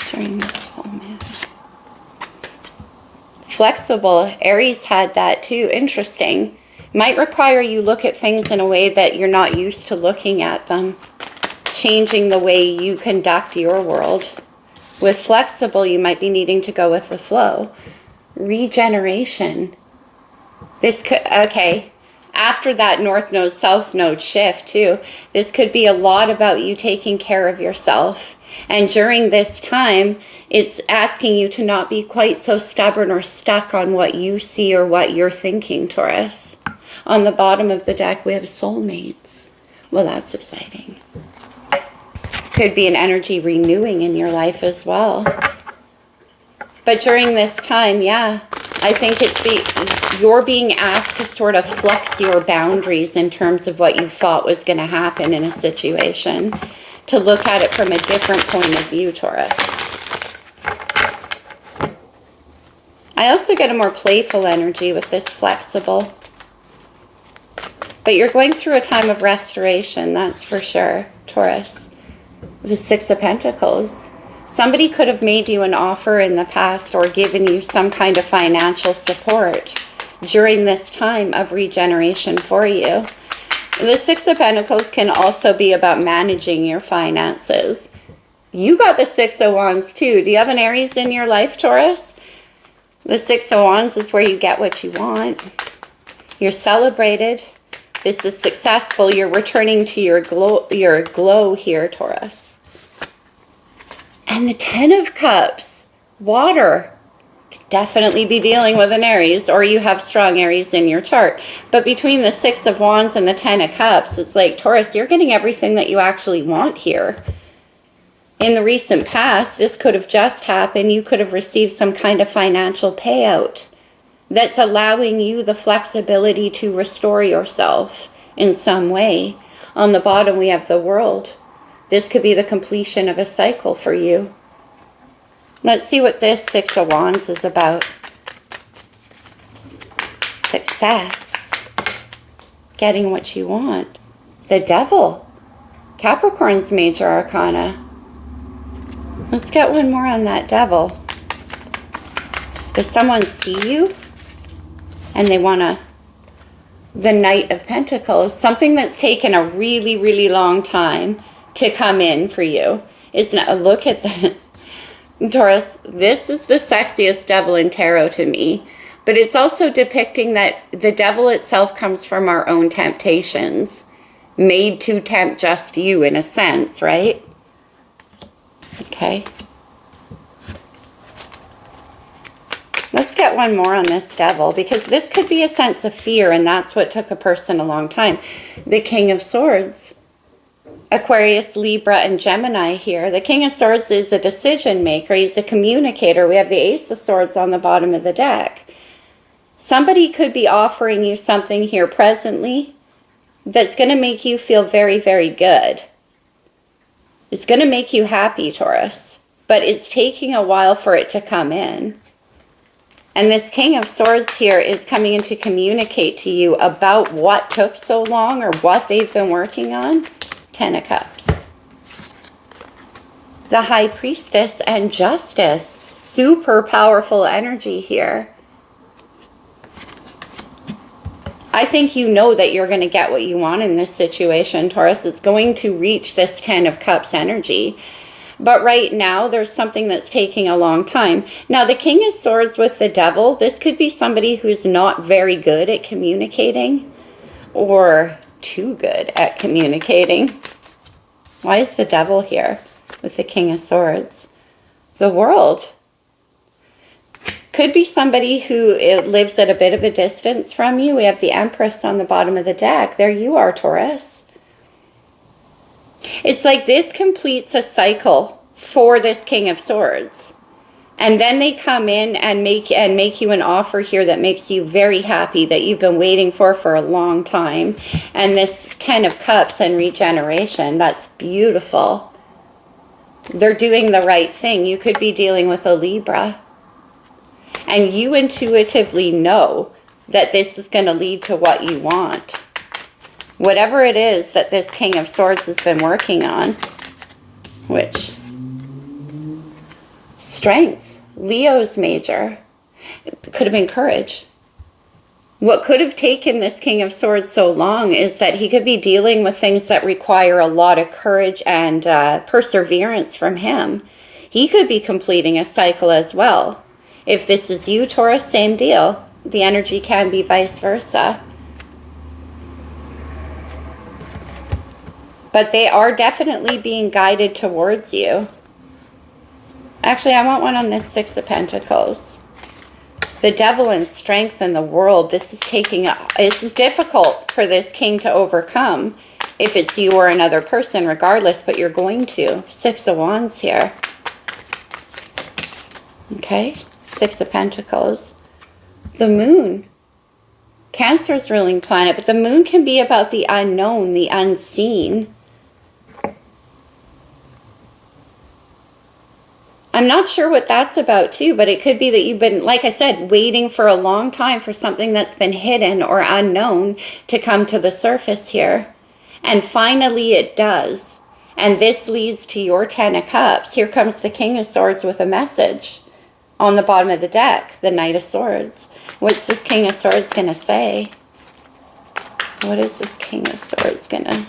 during this full moon? Flexible. Aries had that too. Interesting. Might require you look at things in a way that you're not used to looking at them. Changing the way you conduct your world. With flexible, you might be needing to go with the flow. Regeneration. This could, okay, after that North Node, South Node shift too, this could be a lot about you taking care of yourself. And during this time, it's asking you to not be quite so stubborn or stuck on what you see or what you're thinking, Taurus. On the bottom of the deck, we have soulmates. Well, that's exciting. Could be an energy renewing in your life as well. But during this time, yeah, I think you're being asked to sort of flex your boundaries in terms of what you thought was going to happen in a situation. To look at it from a different point of view, Taurus. I also get a more playful energy with this flexible. But you're going through a time of restoration, that's for sure, Taurus. The Six of Pentacles. Somebody could have made you an offer in the past or given you some kind of financial support during this time of regeneration for you. The Six of Pentacles can also be about managing your finances. You got the Six of Wands too. Do you have an Aries in your life, Taurus? The Six of Wands is where you get what you want. You're celebrated. This is successful. You're returning to your glow here, Taurus. And the Ten of Cups, water. Definitely be dealing with an Aries, or you have strong Aries in your chart. But between the Six of Wands and the Ten of Cups, it's like, Taurus, you're getting everything that you actually want here. In the recent past, this could have just happened. You could have received some kind of financial payout that's allowing you the flexibility to restore yourself in some way. On the bottom, we have the World. This could be the completion of a cycle for you. Let's see what this Six of Wands is about. Success. Getting what you want. The Devil. Capricorn's major arcana. Let's get one more on that Devil. Does someone see you? And they want to... The Knight of Pentacles. Something that's taken a really, really long time to come in for you. Look at this. Taurus, this is the sexiest devil in tarot to me, but it's also depicting that the devil itself comes from our own temptations, made to tempt just you in a sense, right? Okay. Let's get one more on this devil, because this could be a sense of fear, and that's what took a person a long time. The King of Swords. Aquarius, Libra, and Gemini here. The King of Swords is a decision maker. He's a communicator. We have the Ace of Swords on the bottom of the deck. Somebody could be offering you something here presently that's going to make you feel very, very good. It's going to make you happy, Taurus. But it's taking a while for it to come in. And this King of Swords here is coming in to communicate to you about what took so long or what they've been working on. Ten of Cups. The High Priestess and Justice. Super powerful energy here. I think you know that you're going to get what you want in this situation, Taurus. It's going to reach this Ten of Cups energy. But right now, there's something that's taking a long time. Now, the King of Swords with the Devil, this could be somebody who's not very good at communicating or too good at communicating. Why is the Devil here with the King of Swords? The World. Could be somebody who lives at a bit of a distance from you. We have the Empress on the bottom of the deck. There you are, Taurus. It's like this completes a cycle for this King of Swords. And then they come in and make you an offer here that makes you very happy, that you've been waiting for a long time. And this 10 of Cups and regeneration, that's beautiful. They're doing the right thing. You could be dealing with a Libra. And you intuitively know that this is going to lead to what you want. Whatever it is that this King of Swords has been working on, which... Strength, Leo's major. It could have been courage. What could have taken this King of Swords so long is that he could be dealing with things that require a lot of courage and perseverance from him. He could be completing a cycle as well. If this is you, Taurus, same deal. The energy can be vice versa. But they are definitely being guided towards you. Actually, I want one on this 6 of Pentacles. The devil and strength in the world. This is difficult for this king to overcome if it's you or another person, regardless, but you're going to. 6 of Wands here. Okay, 6 of Pentacles. The moon. Cancer's ruling planet, but the moon can be about the unknown, the unseen. I'm not sure what that's about too, but it could be that you've been, like I said, waiting for a long time for something that's been hidden or unknown to come to the surface here. And finally it does. And this leads to your 10 of Cups. Here comes the King of Swords with a message on the bottom of the deck, the Knight of Swords. What's this King of Swords going to say? What is this King of Swords going to...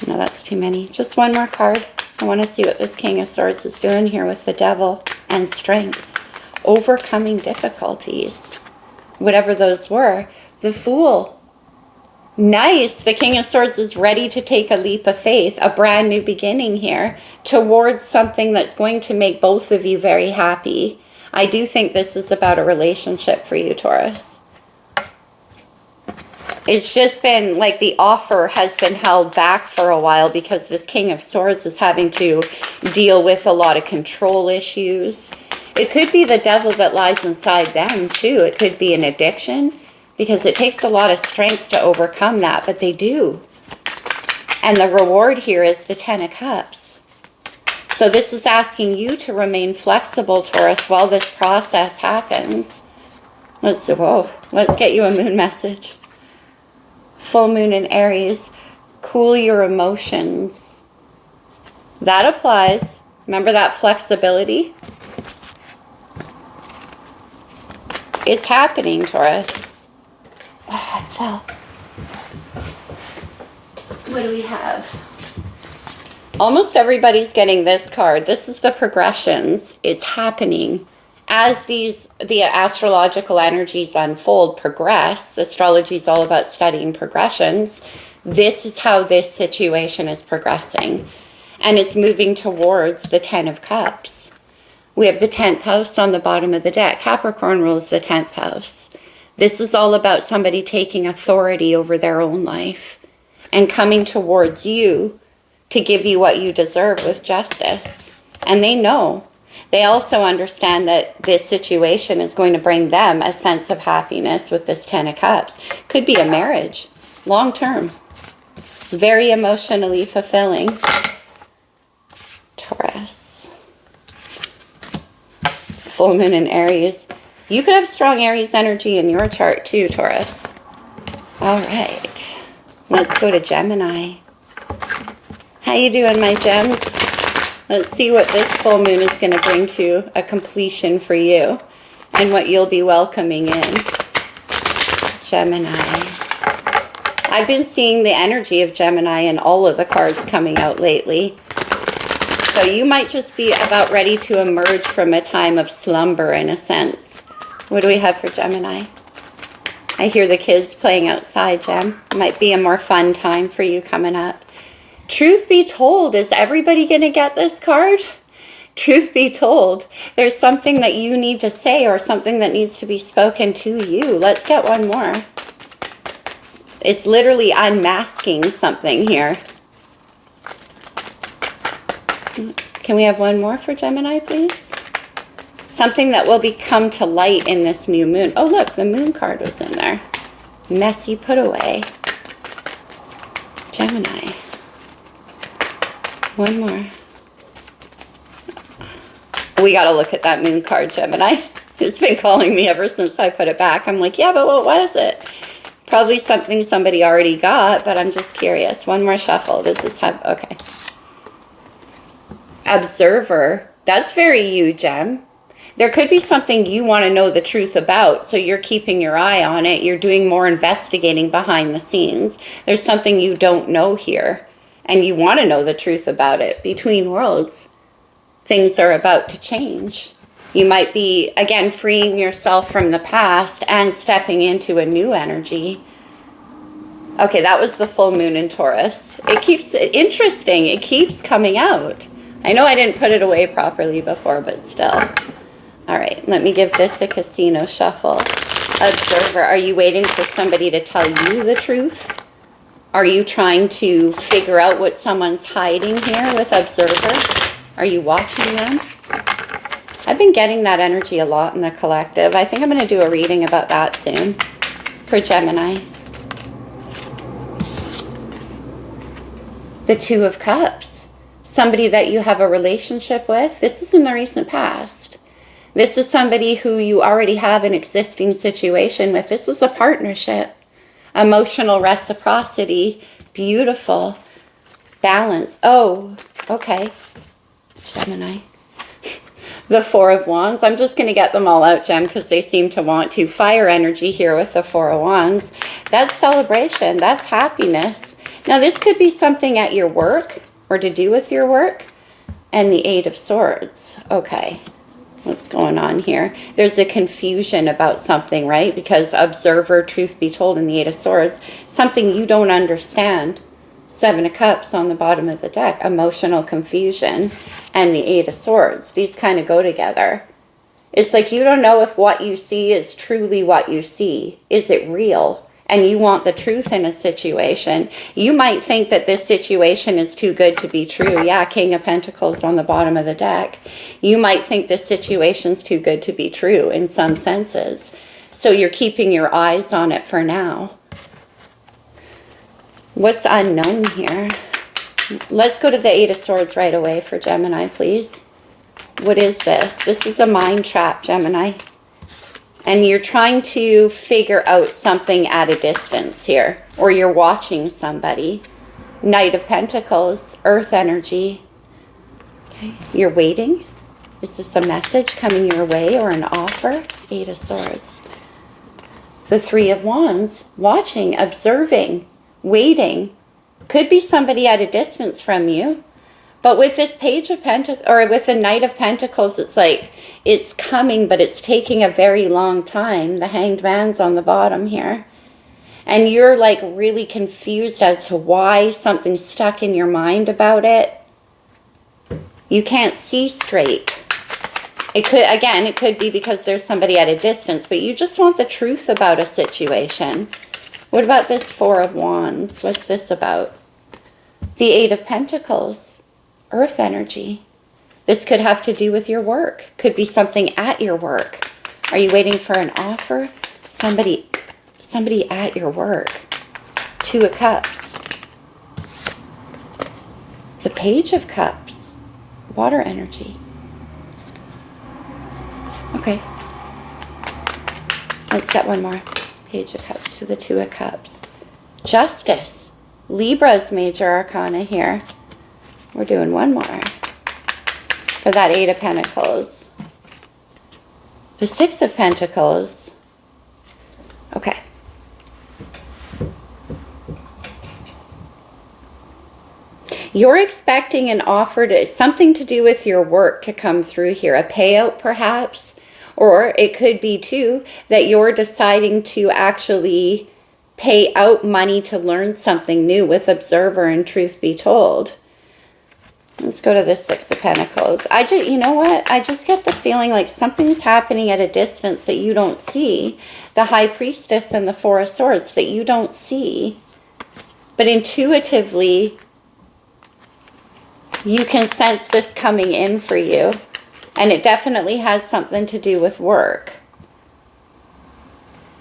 No, that's too many. Just one more card. I want to see what this King of Swords is doing here with the devil and strength. Overcoming difficulties. Whatever those were. The Fool. Nice. The King of Swords is ready to take a leap of faith. A brand new beginning here. Towards something that's going to make both of you very happy. I do think this is about a relationship for you, Taurus. It's just been like the offer has been held back for a while because this King of Swords is having to deal with a lot of control issues. It could be the devil that lies inside them too. It could be an addiction because it takes a lot of strength to overcome that, but they do. And the reward here is the 10 of Cups. So this is asking you to remain flexible, Taurus, while this process happens. Let's get you a moon message. Full moon in Aries. Cool your emotions. That applies. Remember that flexibility? It's happening, Taurus. Oh, it fell. What do we have? Almost everybody's getting this card. This is the progressions. It's happening. As the astrological energies unfold, progress, astrology is all about studying progressions. This is how this situation is progressing. And it's moving towards the 10 of Cups. We have the 10th house on the bottom of the deck. Capricorn rules the 10th house. This is all about somebody taking authority over their own life and coming towards you to give you what you deserve with justice. And they know. They also understand that this situation is going to bring them a sense of happiness with this 10 of Cups. Could be a marriage, long term. Very emotionally fulfilling. Taurus. Full moon in Aries. You could have strong Aries energy in your chart too, Taurus. All right. Let's go to Gemini. How you doing, my gems? Let's see what this full moon is going to bring to a completion for you and what you'll be welcoming in. Gemini. I've been seeing the energy of Gemini in all of the cards coming out lately. So you might just be about ready to emerge from a time of slumber in a sense. What do we have for Gemini? I hear the kids playing outside, Gem. Might be a more fun time for you coming up. Truth be told, is everybody going to get this card? Truth be told, there's something that you need to say or something that needs to be spoken to you. Let's get one more. It's literally unmasking something here. Can we have one more for Gemini, please? Something that will become to light in this new moon. Oh, look, the moon card was in there. Mess you put away. Gemini. One more. We got to look at that moon card, Gemini. It's been calling me ever since I put it back. I'm like, yeah, but what was it? Probably something somebody already got, but I'm just curious. One more shuffle. Does this have... Okay. Observer. That's very you, Gem. There could be something you want to know the truth about, so you're keeping your eye on it. You're doing more investigating behind the scenes. There's something you don't know here, and you want to know the truth about it. Between worlds, things are about to change. You might be, again, freeing yourself from the past and stepping into a new energy. Okay, that was the full moon in Taurus. It keeps interesting. It keeps coming out. I know I didn't put it away properly before, but still. All right, let me give this a casino shuffle. Observer, are you waiting for somebody to tell you the truth? Are you trying to figure out what someone's hiding here with Observer? Are you watching them? I've been getting that energy a lot in the collective. I think I'm going to do a reading about that soon for Gemini. The Two of Cups. Somebody that you have a relationship with. This is in the recent past. This is somebody who you already have an existing situation with. This is a partnership. Emotional reciprocity. Beautiful. Balance. Oh, okay. Gemini. The Four of Wands. I'm just going to get them all out, Gem, because they seem to want to. Fire energy here with the Four of Wands. That's celebration. That's happiness. Now, this could be something at your work or to do with your work. And the Eight of Swords. Okay. What's going on here? There's a confusion about something, right? Because Observer, truth be told, in the Eight of Swords, something you don't understand. Seven of Cups on the bottom of the deck. Emotional confusion. And the Eight of Swords. These kind of go together. It's like you don't know if what you see is truly what you see. Is it real? And you want the truth in a situation. You might think that this situation is too good to be true. Yeah, King of Pentacles on the bottom of the deck. You might think this situation's too good to be true in some senses. So you're keeping your eyes on it for now. What's unknown here? Let's go to the Eight of Swords right away for Gemini, please. What is this? This is a mind trap, Gemini. And you're trying to figure out something at a distance here. Or you're watching somebody. Knight of Pentacles, Earth energy. Okay. You're waiting. Is this a message coming your way or an offer? Eight of Swords. The Three of Wands, watching, observing, waiting. Could be somebody at a distance from you. But with this Page of Pentacles, or with the Knight of Pentacles, it's like, it's coming, but it's taking a very long time. The Hanged Man's on the bottom here. And you're like really confused as to why something's stuck in your mind about it. You can't see straight. It could, again, it could be because there's somebody at a distance, but you just want the truth about a situation. What about this Four of Wands? What's this about? The Eight of Pentacles. Earth energy. This could have to do with your work. Could be something at your work. Are you waiting for an offer? Somebody at your work. Two of Cups. The Page of Cups. Water energy. Okay. Let's get one more. Page of Cups to the Two of Cups. Justice. Libra's major arcana here. We're doing one more for that Eight of Pentacles. The Six of Pentacles. Okay. You're expecting an offer to something to do with your work to come through here. A payout perhaps. Or it could be too that you're deciding to actually pay out money to learn something new with Observer and Truth Be Told. Let's go to the Six of Pentacles. You know what? I just get the feeling like something's happening at a distance that you don't see. The High Priestess and the Four of Swords that you don't see. But intuitively, you can sense this coming in for you. And it definitely has something to do with work.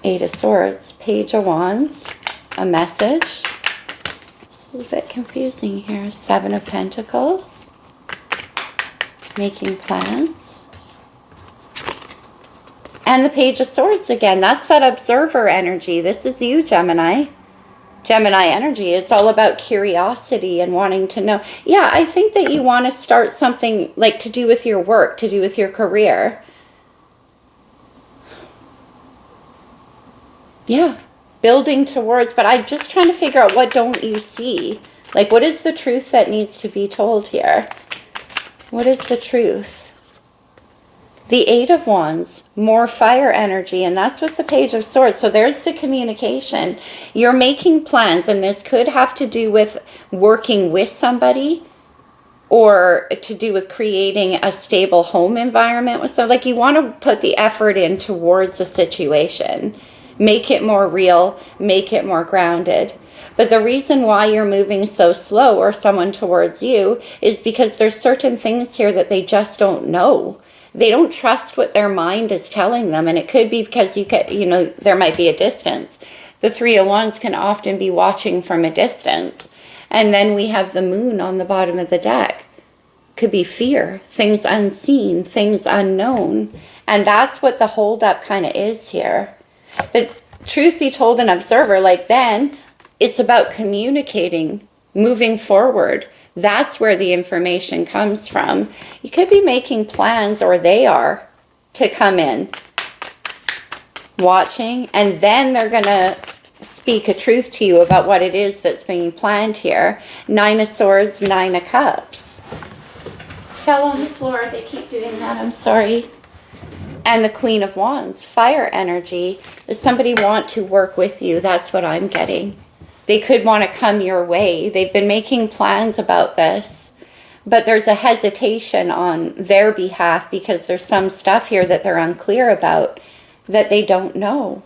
Eight of Swords, Page of Wands, a message. This is a bit confusing here. Seven of Pentacles, making plans. And the Page of Swords again. That's that observer energy. This is you, Gemini. Gemini energy. It's all about curiosity and wanting to know. Yeah, I think that you want to start something like to do with your work, to do with your career. Yeah, building towards, but I'm just trying to figure out, what don't you see? Like, what is the truth that needs to be told here? What is the truth? The Eight of Wands, more fire energy, and that's with the Page of Swords. So there's the communication. You're making plans, and this could have to do with working with somebody or to do with creating a stable home environment with somebody. Like, you want to put the effort in towards a situation. Make it more real, make it more grounded. But the reason why you're moving so slow, or someone towards you, is because there's certain things here that they just don't know. They don't trust what their mind is telling them. And it could be because there might be a distance. The Three of Wands can often be watching from a distance. And then we have the Moon on the bottom of the deck. Could be fear, things unseen, things unknown. And that's what the holdup kind of is here. But truth be told, an observer, like, then it's about communicating, moving forward. That's where the information comes from. You could be making plans, or they are, to come in, watching, and then they're going to speak a truth to you about what it is that's being planned here. Nine of Swords, Nine of Cups. Fell on the floor. They keep doing that. I'm sorry. And the Queen of Wands, fire energy. Does somebody want to work with you? That's what I'm getting. They could want to come your way. They've been making plans about this, but there's a hesitation on their behalf because there's some stuff here that they're unclear about, that they don't know.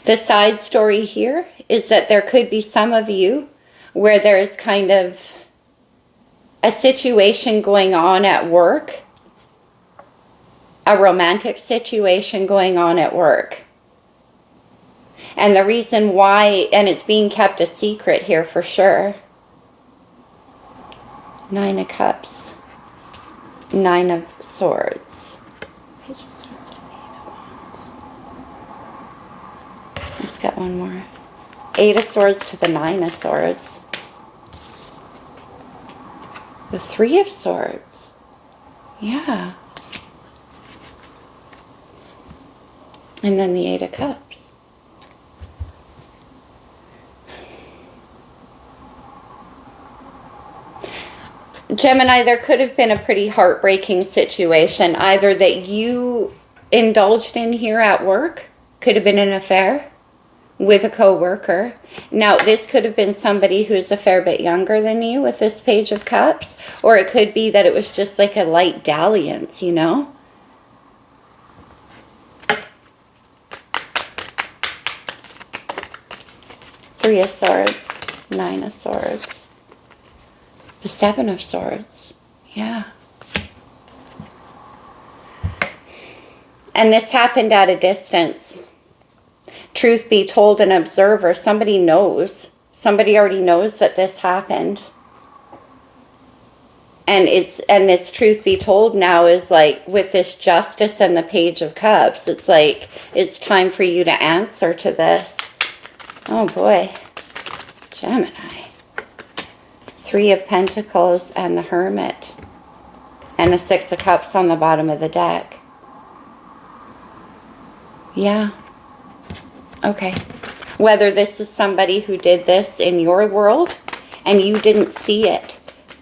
The side story here is that there could be some of you where there's kind of a situation going on at work, a romantic situation going on at work. And the reason why, and it's being kept a secret here for sure. Nine of Cups, Nine of Swords. Page of Swords and Eight of Wands. Let's get one more. Eight of Swords to the Nine of Swords. The Three of Swords. Yeah. And then the Eight of Cups. Gemini, there could have been a pretty heartbreaking situation, either that you indulged in here at work, could have been an affair with a co-worker. Now, this could have been somebody who's a fair bit younger than you with this Page of Cups, or it could be that it was just like a light dalliance, you know? Three of Swords, Nine of Swords, the Seven of Swords. Yeah. And this happened at a distance. Truth be told, an observer, somebody knows. Somebody already knows that this happened. And this truth be told now is like, with this Justice and the Page of Cups, it's like, it's time for you to answer to this. Oh boy, Gemini. Three of Pentacles and the Hermit. And the Six of Cups on the bottom of the deck. Yeah. Okay. Whether this is somebody who did this in your world and you didn't see it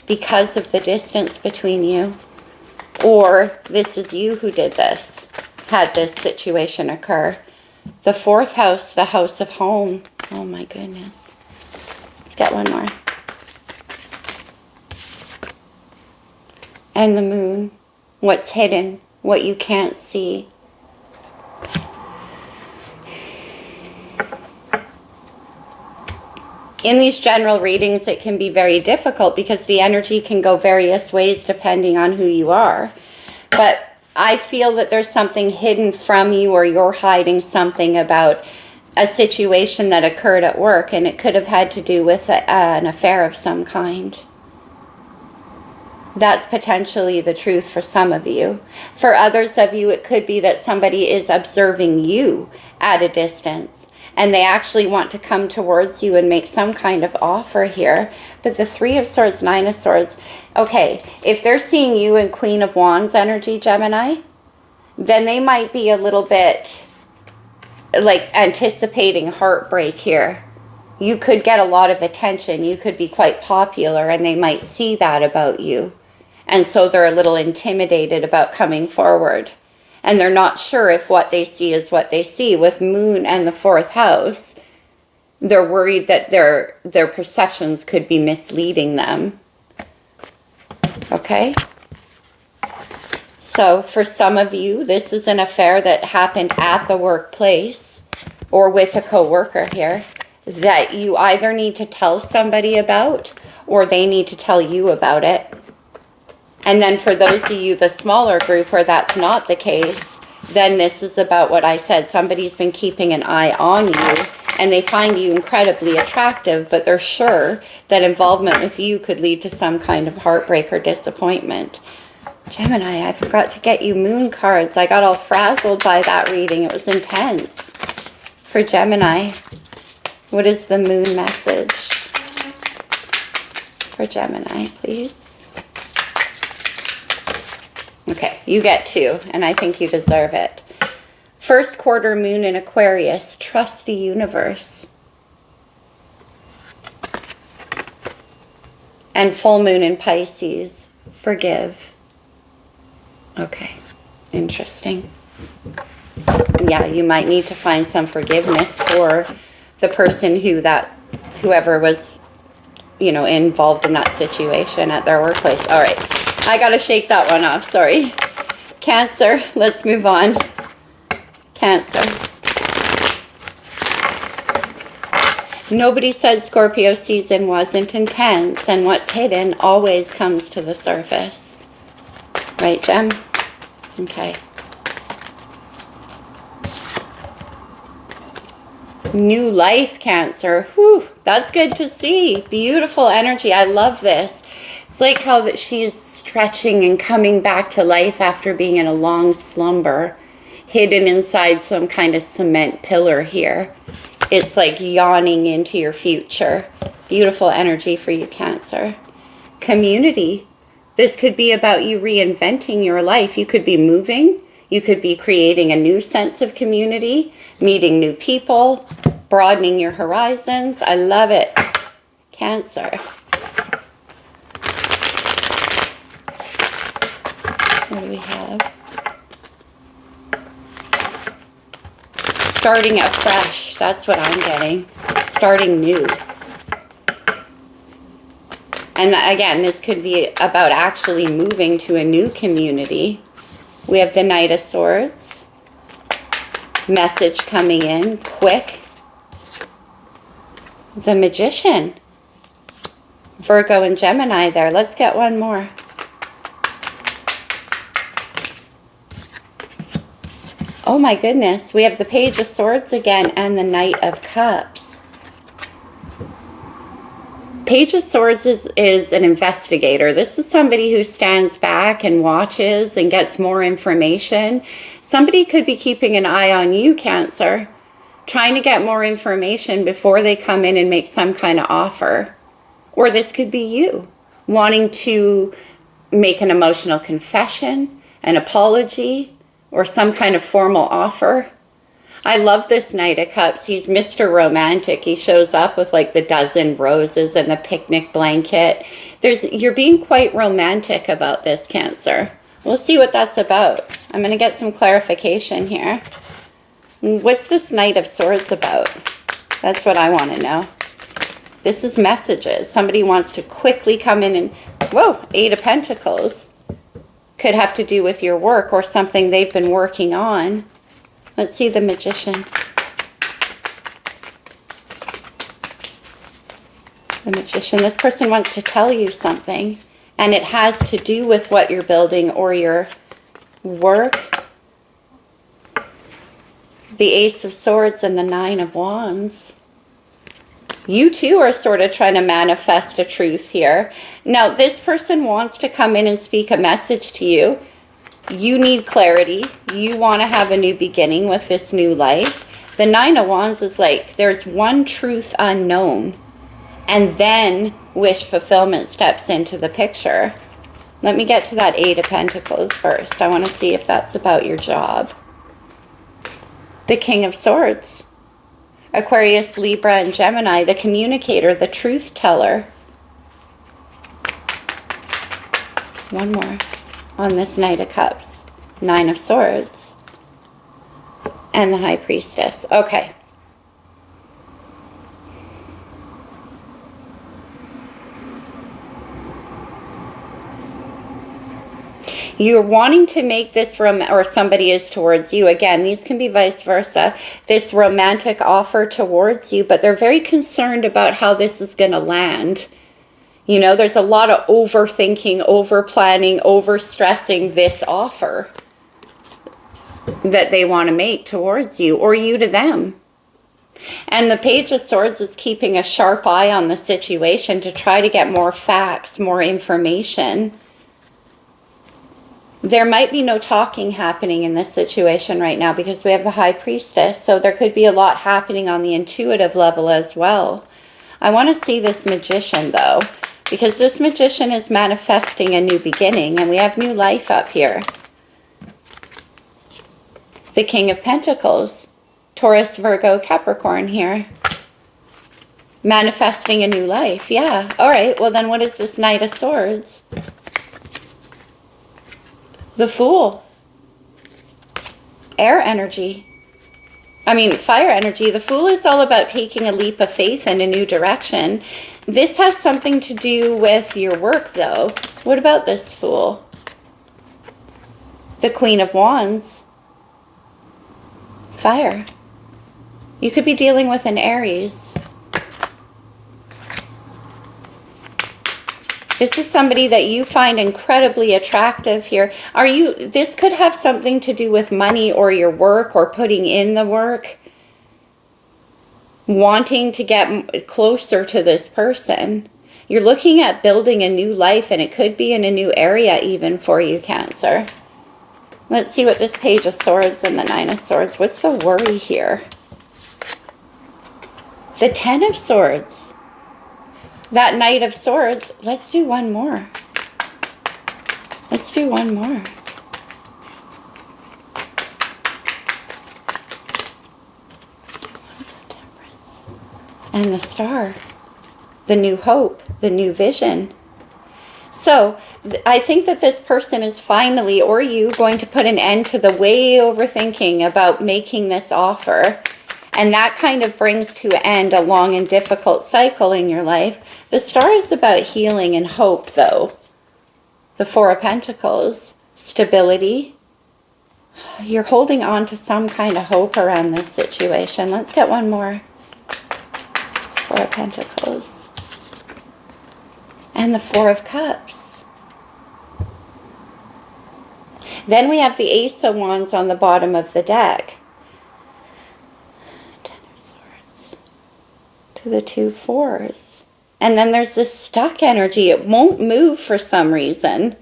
because of the distance between you, or this is you who did this, had this situation occur. The fourth house, the house of home. Oh my goodness. Let's get one more. And the moon. What's hidden. What you can't see. In these general readings, it can be very difficult because the energy can go various ways depending on who you are. But I feel that there's something hidden from you, or you're hiding something about a situation that occurred at work, and it could have had to do with an affair of some kind. That's potentially the truth for some of you. For others of you, it could be that somebody is observing you at a distance, and they actually want to come towards you and make some kind of offer here. But the Three of Swords, Nine of Swords, okay, if they're seeing you in Queen of Wands energy, Gemini, then they might be a little bit like anticipating heartbreak here. You could get a lot of attention. You could be quite popular, and they might see that about you. And so they're a little intimidated about coming forward. And they're not sure if what they see is what they see. With Moon and the 4th house, they're worried that their perceptions could be misleading them. Okay? So for some of you, this is an affair that happened at the workplace or with a coworker here that you either need to tell somebody about or they need to tell you about it. And then for those of you, the smaller group where that's not the case, then this is about what I said. Somebody's been keeping an eye on you and they find you incredibly attractive, but they're sure that involvement with you could lead to some kind of heartbreak or disappointment. Gemini, I forgot to get you moon cards. I got all frazzled by that reading. It was intense. For Gemini, what is the moon message? For Gemini, please. Okay, you get 2, and I think you deserve it. First quarter moon in Aquarius, trust the universe. And full moon in Pisces, forgive. Okay, interesting. Yeah, you might need to find some forgiveness for the person whoever was, involved in that situation at their workplace. All right. I gotta shake that one off, sorry. Cancer, let's move on. Cancer. Nobody said Scorpio season wasn't intense, and what's hidden always comes to the surface. Right, Gem? Okay. New life, Cancer. Whew, that's good to see. Beautiful energy. I love this. It's like how that she's stretching and coming back to life after being in a long slumber, hidden inside some kind of cement pillar here. It's like yawning into your future. Beautiful energy for you, Cancer. Community. This could be about you reinventing your life. You could be moving. You could be creating a new sense of community, meeting new people, broadening your horizons. I love it. Cancer. What do we have? Starting afresh. That's what I'm getting. Starting new. And again, this could be about actually moving to a new community. We have the Knight of Swords. Message coming in quick. The Magician. Virgo and Gemini there. Let's get one more. Oh my goodness, we have the Page of Swords again and the Knight of Cups. Page of Swords is an investigator. This is somebody who stands back and watches and gets more information. Somebody could be keeping an eye on you, Cancer, trying to get more information before they come in and make some kind of offer. Or this could be you wanting to make an emotional confession, an apology, or some kind of formal offer. I love this Knight of Cups. He's Mr. Romantic. He shows up with like the dozen roses and the picnic blanket. You're being quite romantic about this, Cancer. We'll see what that's about. I'm going to get some clarification here. What's this Knight of Swords about? That's what I want to know. This is messages. Somebody wants to quickly come in and, whoa, 8 of Pentacles. Could have to do with your work or something they've been working on. Let's see the Magician. The Magician. This person wants to tell you something, and it has to do with what you're building or your work. The Ace of Swords and the 9 of Wands. You too are sort of trying to manifest a truth here. Now, this person wants to come in and speak a message to you. You need clarity. You want to have a new beginning with this new life. The 9 of Wands is like, there's one truth unknown. And then wish fulfillment steps into the picture. Let me get to that 8 of Pentacles first. I want to see if that's about your job. The King of Swords. Aquarius, Libra, and Gemini, the communicator, the truth teller. One more on this Knight of Cups. 9 of Swords. And the High Priestess. Okay. You're wanting to make this or somebody is towards you. Again, these can be vice versa. This romantic offer towards you, but they're very concerned about how this is going to land. You know, there's a lot of overthinking, over-planning, over-stressing this offer that they want to make towards you or you to them. And the Page of Swords is keeping a sharp eye on the situation to try to get more facts, more information. There might be no talking happening in this situation right now because we have the High Priestess. So there could be a lot happening on the intuitive level as well. I want to see this Magician though, because this Magician is manifesting a new beginning and we have new life up here. The King of Pentacles, Taurus, Virgo, Capricorn here. Manifesting a new life. Yeah. All right. Well, then what is this Knight of Swords? The Fool. Air energy. I mean, fire energy. The Fool is all about taking a leap of faith in a new direction. This has something to do with your work, though. What about this Fool? The Queen of Wands. Fire. You could be dealing with an Aries. This is somebody that you find incredibly attractive here. This could have something to do with money or your work or putting in the work. Wanting to get closer to this person. You're looking at building a new life and it could be in a new area even for you, Cancer. Let's see what this Page of Swords and the 9 of Swords. What's the worry here? The 10 of Swords. That Knight of Swords. Let's do one more. Let's do one more. Temperance. And the Star. The new hope. The new vision. So, I think that this person is finally, or you, going to put an end to the way overthinking about making this offer. And that kind of brings to an end a long and difficult cycle in your life. The Star is about healing and hope, though. The 4 of Pentacles, stability. You're holding on to some kind of hope around this situation. Let's get one more. 4 of Pentacles. And the 4 of Cups. Then we have the Ace of Wands on the bottom of the deck. To the 2 4s. And then there's this stuck energy. It won't move for some reason.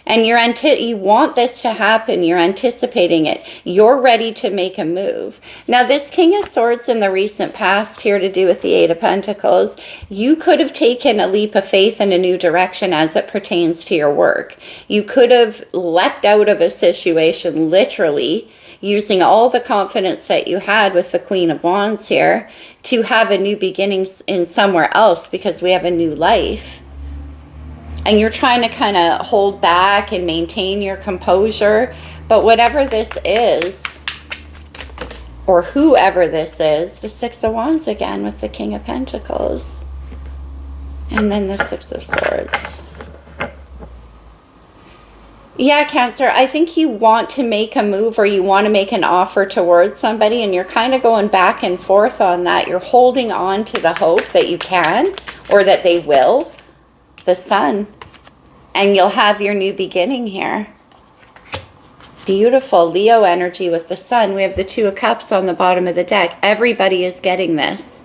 And you want this to happen. You're anticipating it. You're ready to make a move. Now, this King of Swords in the recent past here to do with the 8 of Pentacles, you could have taken a leap of faith in a new direction as it pertains to your work. You could have leapt out of a situation literally using all the confidence that you had with the Queen of Wands here to have a new beginning in somewhere else because we have a new life. And you're trying to kind of hold back and maintain your composure. But whatever this is, or whoever this is, the Six of Wands again with the King of Pentacles. And then the Six of Swords. Yeah, Cancer, I think you want to make a move, or you want to make an offer towards somebody, and you're kind of going back and forth on that. You're holding on to the hope that you can, or that they will. The Sun. And you'll have your new beginning here. Beautiful Leo energy with the Sun. We have the Two of Cups on the bottom of the deck. Everybody is getting this.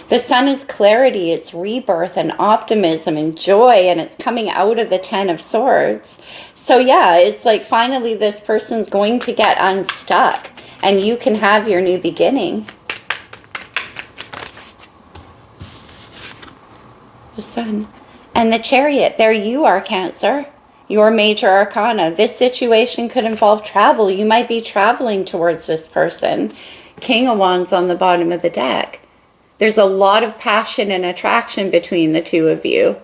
The Sun is clarity, it's rebirth and optimism and joy, and it's coming out of the Ten of Swords. So yeah, it's like finally this person's going to get unstuck and you can have your new beginning. The Sun. And the Chariot, there you are, Cancer. Your major arcana. This situation could involve travel. You might be traveling towards this person. King of Wands on the bottom of the deck. There's a lot of passion and attraction between the two of you.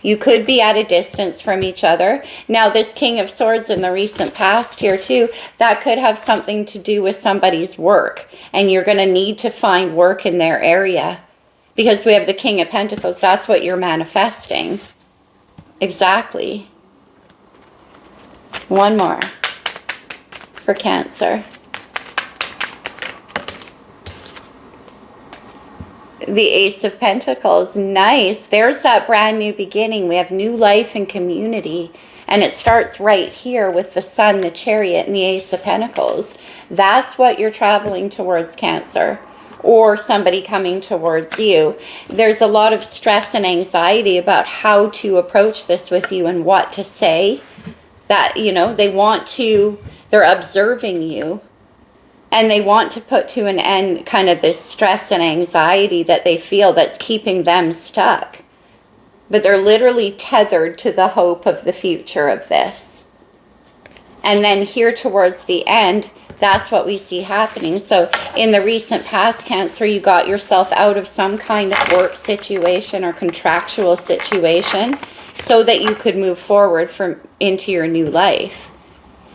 You could be at a distance from each other. Now, this King of Swords in the recent past here too, that could have something to do with somebody's work. And you're going to need to find work in their area. Because we have the King of Pentacles. That's what you're manifesting. Exactly. One more for Cancer. The Ace of Pentacles. Nice. There's that brand new beginning. We have new life and community. And it starts right here with the Sun, the Chariot, and the Ace of Pentacles. That's what you're traveling towards, Cancer. Or somebody coming towards you. There's a lot of stress and anxiety about how to approach this with you and what to say. That, you know, they're observing you. And they want to put to an end kind of this stress and anxiety that they feel that's keeping them stuck. But they're literally tethered to the hope of the future of this. And then here towards the end, that's what we see happening. So in the recent past, Cancer, you got yourself out of some kind of work situation or contractual situation so that you could move forward into your new life.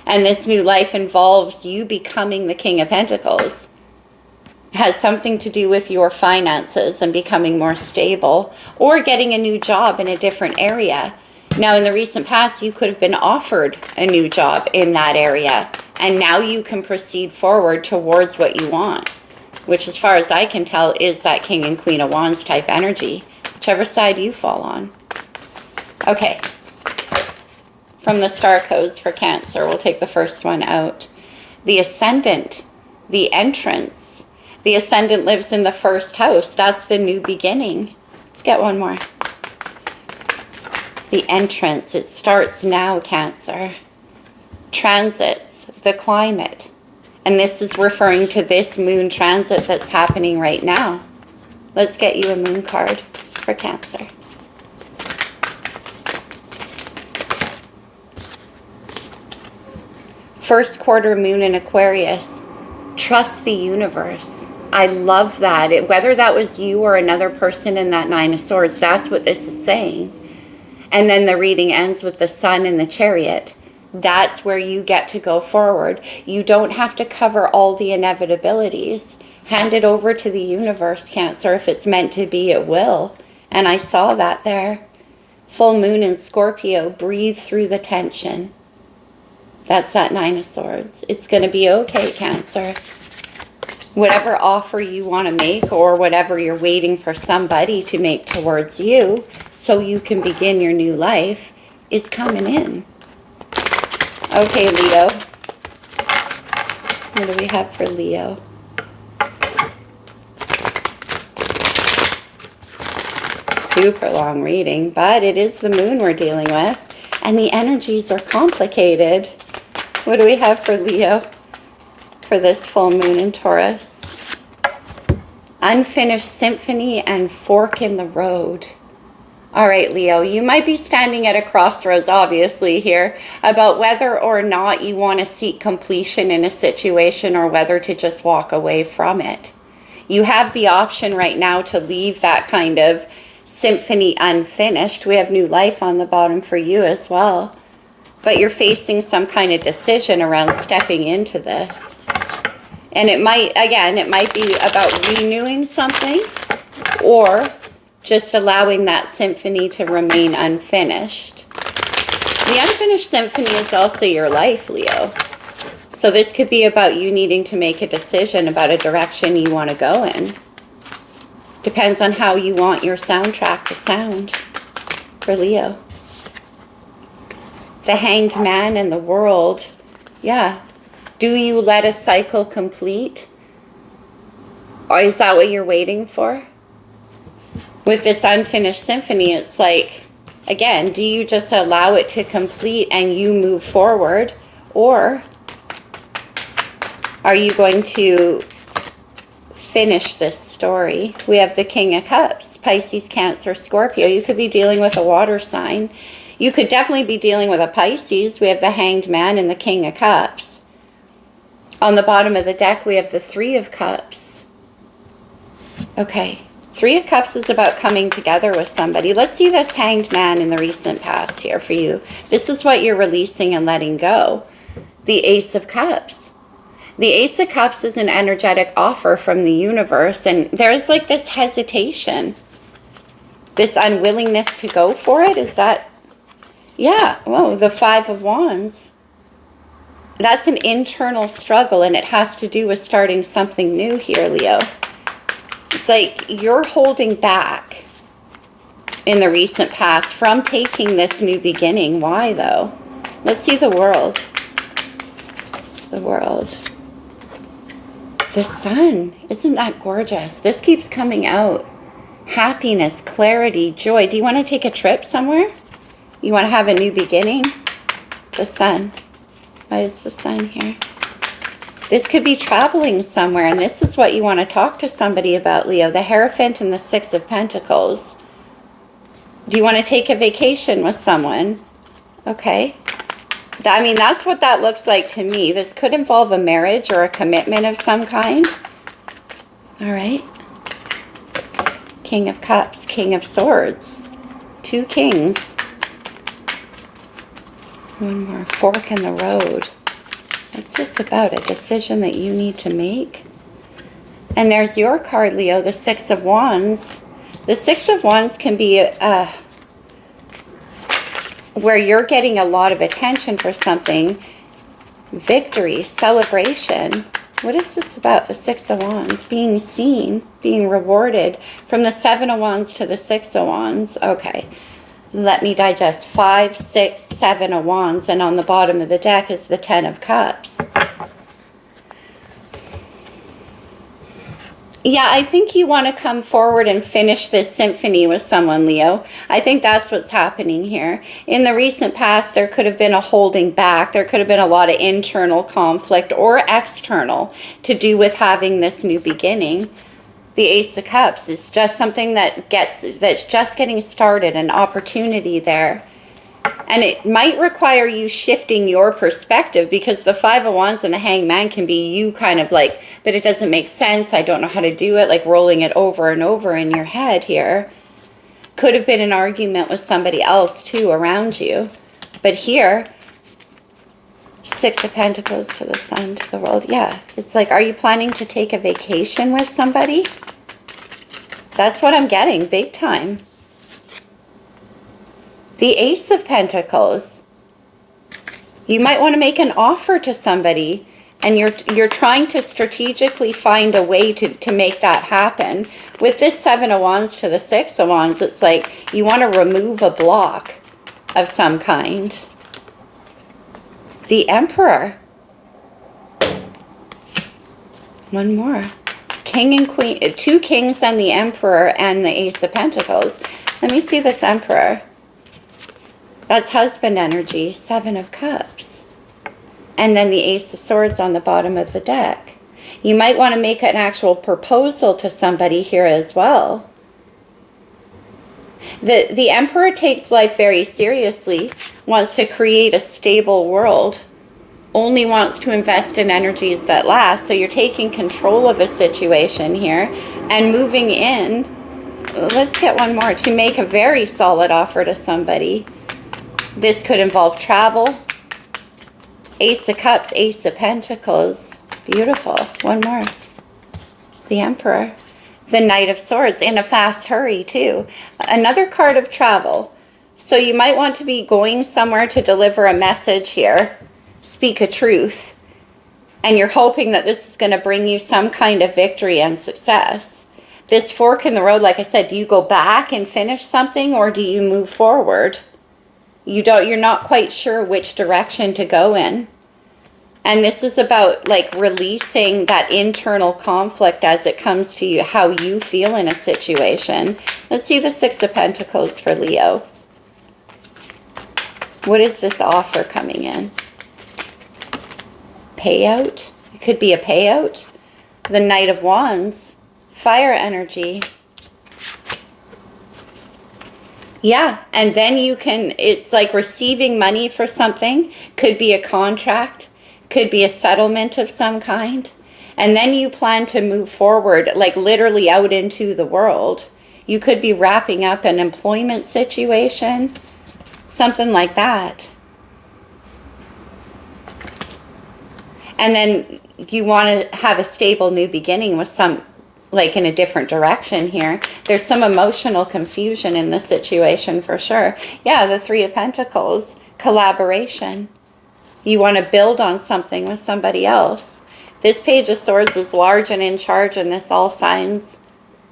And this new life involves you becoming the King of Pentacles. It has something to do with your finances and becoming more stable, or getting a new job in a different area. Now, in the recent past, you could have been offered a new job in that area, and now you can proceed forward towards what you want, which, as far as I can tell, is that King and Queen of Wands type energy, whichever side you fall on. Okay. From the star codes for Cancer, we'll take the first one out. The Ascendant, the Entrance. The Ascendant lives in the first house. That's the new beginning. Let's get one more. The Entrance, it starts now, Cancer. Transits, the climate. And this is referring to this moon transit that's happening right now. Let's get you a moon card for Cancer. First quarter moon in Aquarius. Trust the universe. I love that. Whether that was you or another person in that Nine of Swords, that's what this is saying. And then the reading ends with the Sun and the Chariot. That's where you get to go forward. You don't have to cover all the inevitabilities. Hand it over to the universe, Cancer. If it's meant to be, it will. And I saw that there. Full moon in Scorpio. Breathe through the tension. That's that Nine of Swords. It's going to be okay, Cancer. Whatever offer you want to make, or whatever you're waiting for somebody to make towards you so you can begin your new life, is coming in. Okay, Leo. What do we have for Leo? Super long reading, but it is the moon we're dealing with, and the energies are complicated. What do we have for Leo for this full moon in Taurus? Unfinished symphony and fork in the road. All right, Leo, you might be standing at a crossroads, obviously, here, about whether or not you want to seek completion in a situation or whether to just walk away from it. You have the option right now to leave that kind of symphony unfinished. We have new life on the bottom for you as well. but you're facing some kind of decision around stepping into this. And it might, again, it might be about renewing something or just allowing that symphony to remain unfinished. The unfinished symphony is also your life, Leo. So this could be about you needing to make a decision about a direction you want to go in. Depends on how you want your soundtrack to sound for Leo. The Hanged Man in the World. Yeah. Do you let a cycle complete? Or is that what you're waiting for? With this unfinished symphony, it's like, again, do you just allow it to complete and you move forward? Or are you going to finish this story? We have the King of Cups, Pisces, Cancer, Scorpio. You could be dealing with a water sign. You could definitely be dealing with a Pisces. We have the Hanged Man and the King of Cups. On the bottom of the deck, we have the Three of Cups. Okay. Three of Cups is about coming together with somebody. Let's see this Hanged Man in the recent past here for you. This is what you're releasing and letting go. The Ace of Cups. The Ace of Cups is an energetic offer from the universe, and there's like this hesitation, this unwillingness to go for it. Is that, yeah, whoa, the Five of Wands. That's an internal struggle, and it has to do with starting something new here, Leo. It's like you're holding back in the recent past from taking this new beginning. Why, though? Let's see the World. The World. The Sun. Isn't that gorgeous? This keeps coming out. Happiness, clarity, joy. Do you want to take a trip somewhere? You want to have a new beginning? The Sun. Why is the Sun here? This could be traveling somewhere, and this is what you want to talk to somebody about, Leo. The Hierophant and the Six of Pentacles. Do you want to take a vacation with someone? Okay. I mean, that's what that looks like to me. This could involve a marriage or a commitment of some kind. All right. King of Cups, King of Swords. Two kings. One more. Fork in the road. What's this about? A decision that you need to make? And there's your card, Leo, the Six of Wands. The Six of Wands can be where you're getting a lot of attention for something. Victory, celebration. What is this about, the Six of Wands? Being seen, being rewarded. From the Seven of Wands to the Six of Wands. Okay. Let me digest. 5, 6, 7 of Wands. And on the bottom of the deck is the 10 of Cups. Yeah, I think you want to come forward and finish this symphony with someone, Leo. I think that's what's happening here. In the recent past, there could have been a holding back. There could have been a lot of internal conflict or external to do with having this new beginning. The Ace of Cups is just something that's just getting started, an opportunity there. And it might require you shifting your perspective, because the Five of Wands and the Hanged Man can be you kind of like, but it doesn't make sense, I don't know how to do it, like rolling it over and over in your head here. Could have been an argument with somebody else too around you. But here, Six of Pentacles to the Sun, to the World. Yeah, it's like, are you planning to take a vacation with somebody? That's what I'm getting, big time. The Ace of Pentacles. You might want to make an offer to somebody, and you're trying to strategically find a way to make that happen. With this Seven of Wands to the Six of Wands, it's like you want to remove a block of some kind. The Emperor. One more. King and Queen. Two kings and the Emperor and the Ace of Pentacles. Let me see this Emperor. That's husband energy. Seven of Cups. And then the Ace of Swords on the bottom of the deck. You might want to make an actual proposal to somebody here as well. The Emperor takes life very seriously, wants to create a stable world, only wants to invest in energies that last. So you're taking control of a situation here and moving in. Let's get one more. To make a very solid offer to somebody. This could involve travel, Ace of Cups, Ace of Pentacles. Beautiful. One more. The Emperor. The Knight of Swords, in a fast hurry too. Another card of travel. So you might want to be going somewhere to deliver a message here. Speak a truth. And you're hoping that this is going to bring you some kind of victory and success. This fork in the road, like I said, do you go back and finish something, or do you move forward? You're not quite sure which direction to go in. And this is about like releasing that internal conflict as it comes to you, how you feel in a situation. Let's see the Six of Pentacles for Leo. What is this offer coming in? Payout? It could be a payout. The Knight of Wands. Fire energy. Yeah, and then you can, it's like receiving money for something. Could be a contract. Could be a settlement of some kind. And then you plan to move forward, like literally out into the world. You could be wrapping up an employment situation. Something like that. And then you want to have a stable new beginning with some, like in a different direction here. There's some emotional confusion in this situation for sure. Yeah, the Three of Pentacles, collaboration. You want to build on something with somebody else. This Page of Swords is large and in charge, and this all signs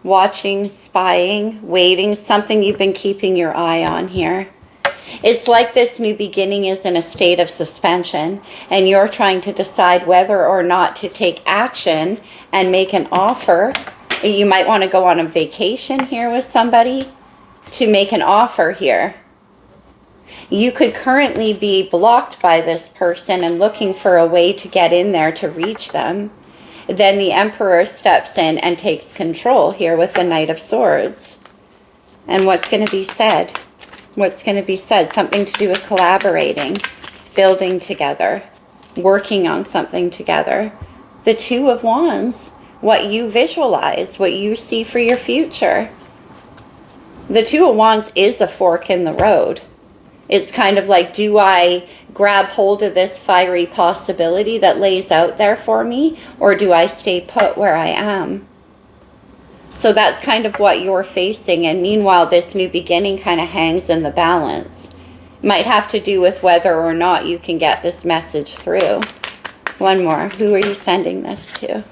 watching, spying, waiting, something you've been keeping your eye on here. It's like this new beginning is in a state of suspension, and you're trying to decide whether or not to take action and make an offer. You might want to go on a vacation here with somebody to make an offer here. You could currently be blocked by this person and looking for a way to get in there to reach them. Then the Emperor steps in and takes control here with the Knight of Swords. And what's going to be said? What's going to be said? Something to do with collaborating, building together, working on something together. The Two of Wands, what you visualize, what you see for your future. The Two of Wands is a fork in the road. It's kind of like, do I grab hold of this fiery possibility that lays out there for me, or do I stay put where I am? So that's kind of what you're facing. And meanwhile, this new beginning kind of hangs in the balance. Might have to do with whether or not you can get this message through. One more. Who are you sending this to?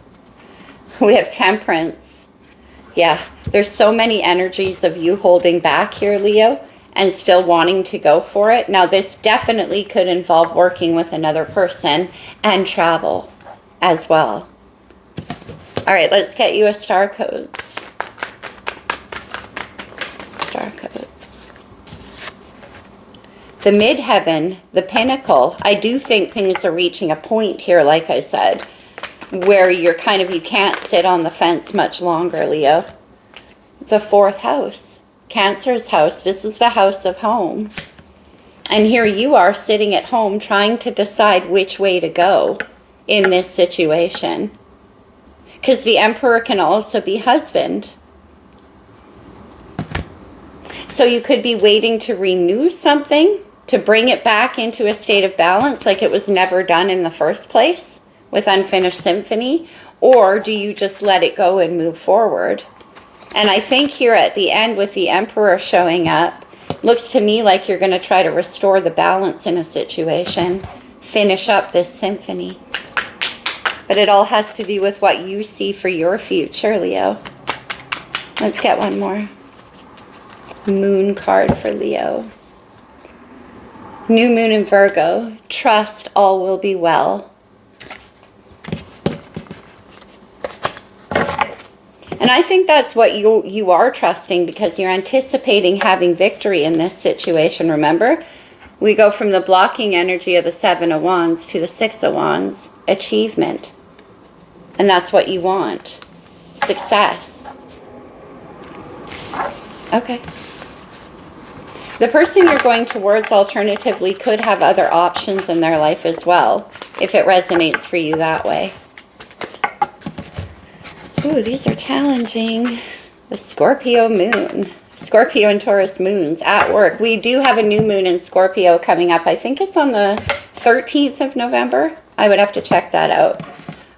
We have Temperance. Yeah, there's so many energies of you holding back here, Leo, and still wanting to go for it. Now, this definitely could involve working with another person and travel as well. All right, let's get you a star codes. Star codes. The midheaven, the pinnacle. I do think things are reaching a point here, like I said, where you're kind of, you can't sit on the fence much longer, Leo. The fourth house. Cancer's house. This is the house of home. And here you are sitting at home trying to decide which way to go in this situation. Because the Emperor can also be husband. So you could be waiting to renew something, to bring it back into a state of balance like it was never done in the first place with Unfinished Symphony. Or do you just let it go and move forward? And I think here at the end with the Emperor showing up, looks to me like you're going to try to restore the balance in a situation. Finish up this symphony. But it all has to do with what you see for your future, Leo. Let's get one more. Moon card for Leo. New moon in Virgo. Trust all will be well. And I think that's what you are trusting, because you're anticipating having victory in this situation. Remember, we go from the blocking energy of the Seven of Wands to the Six of Wands. Achievement. And that's what you want. Success. Okay. The person you're going towards alternatively could have other options in their life as well, if it resonates for you that way. Ooh, these are challenging. The Scorpio moon. Scorpio and Taurus moons at work. We do have a new moon in Scorpio coming up. I think it's on the 13th of November? I would have to check that out.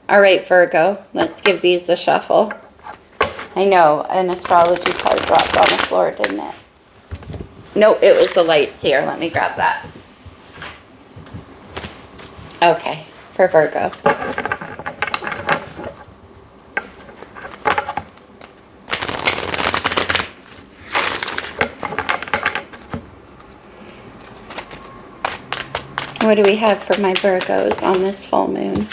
All right, Virgo, let's give these a shuffle. I know, an astrology card dropped on the floor, didn't it? No, it was the lights here. Let me grab that. Okay, for Virgo. What do we have for my Virgos on this full moon?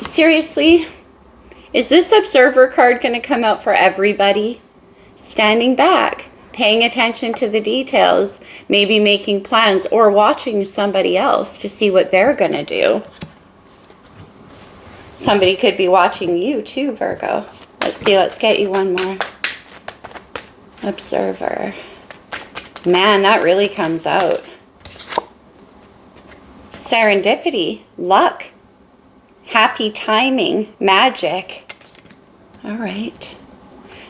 Seriously, is this observer card going to come out for everybody? Standing back, paying attention to the details, maybe making plans or watching somebody else to see what they're going to do. Somebody could be watching you too, Virgo. Let's see, let's get you one more. Observer. Man, that really comes out. Serendipity, luck, happy timing, magic. All right.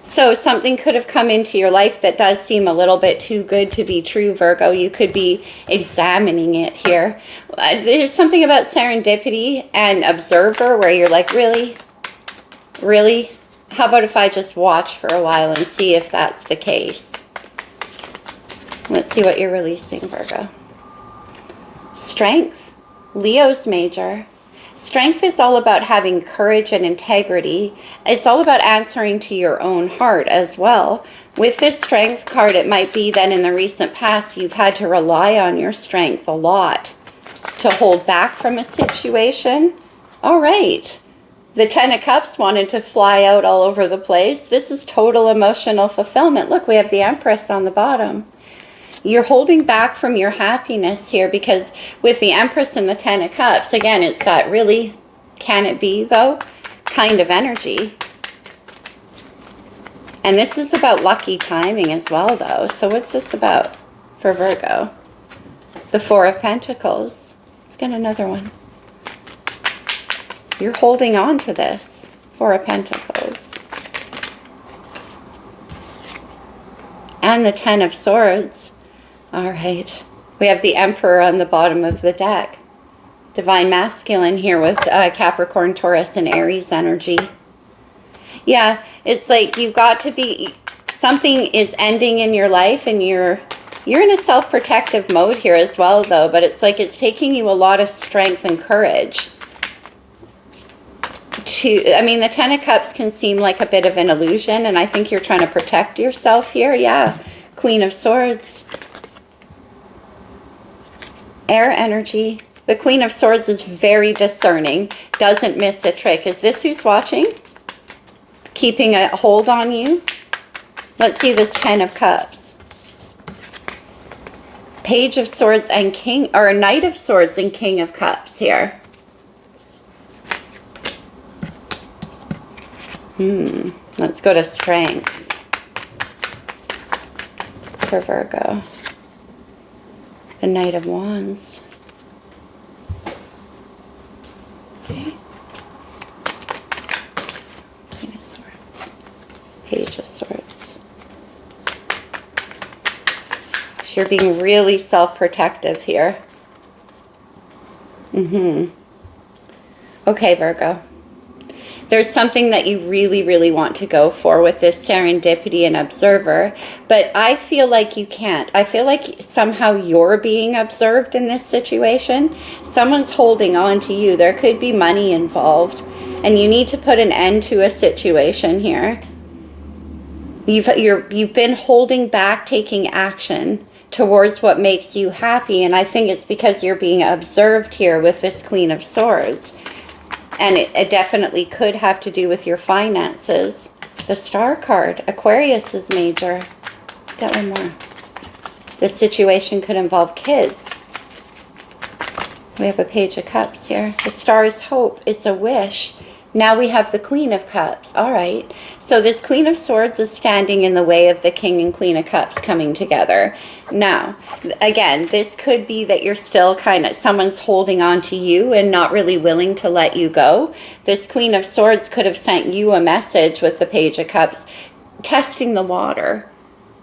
So something could have come into your life that does seem a little bit too good to be true, Virgo. You could be examining it here. There's something about serendipity and observer where you're like, really? Really? How about if I just watch for a while and see if that's the case? Let's see what you're releasing, Virgo. Strength, Leo's major. Strength is all about having courage and integrity. It's all about answering to your own heart as well. With this strength card, it might be that in the recent past, you've had to rely on your strength a lot to hold back from a situation. All right. The 10 of Cups wanted to fly out all over the place. This is total emotional fulfillment. Look, we have the Empress on the bottom. You're holding back from your happiness here because with the Empress and the 10 of Cups, again, it's got really, can it be though, kind of energy. And this is about lucky timing as well though. So what's this about for Virgo? The 4 of Pentacles. Let's get another one. You're holding on to this 4 of Pentacles. And the 10 of Swords. All right, we have the Emperor on the bottom of the deck. Divine Masculine here with Capricorn, Taurus, and Aries energy. Yeah, it's like you've got to be, something is ending in your life and you're in a self-protective mode here as well though, but it's like it's taking you a lot of strength and courage. I mean, the 10 of Cups can seem like a bit of an illusion and I think you're trying to protect yourself here. Yeah, Queen of Swords. Air energy. The Queen of Swords is very discerning, doesn't miss a trick. Is this who's watching? Keeping a hold on you? Let's see this 10 of Cups. Page of Swords and King, or Knight of Swords and King of Cups here. Let's go to Strength for Virgo. The Knight of Wands. Okay. Queen of Swords. Page of Swords. So you're being really self-protective here. Okay, Virgo. There's something that you really, really want to go for with this serendipity and observer, but I feel like you can't. I feel like somehow you're being observed in this situation. Someone's holding on to you. There could be money involved, and you need to put an end to a situation here. You've been holding back, taking action towards what makes you happy, and I think it's because you're being observed here with this Queen of Swords. And it definitely could have to do with your finances. The Star card, Aquarius is major. Let's get one more. This situation could involve kids. We have a Page of Cups here. The Star is hope. It's a wish. Now we have the Queen of Cups. All right. So this Queen of Swords is standing in the way of the King and Queen of Cups coming together. Now, again, this could be that you're still someone's holding on to you and not really willing to let you go. This Queen of Swords could have sent you a message with the Page of Cups, testing the water,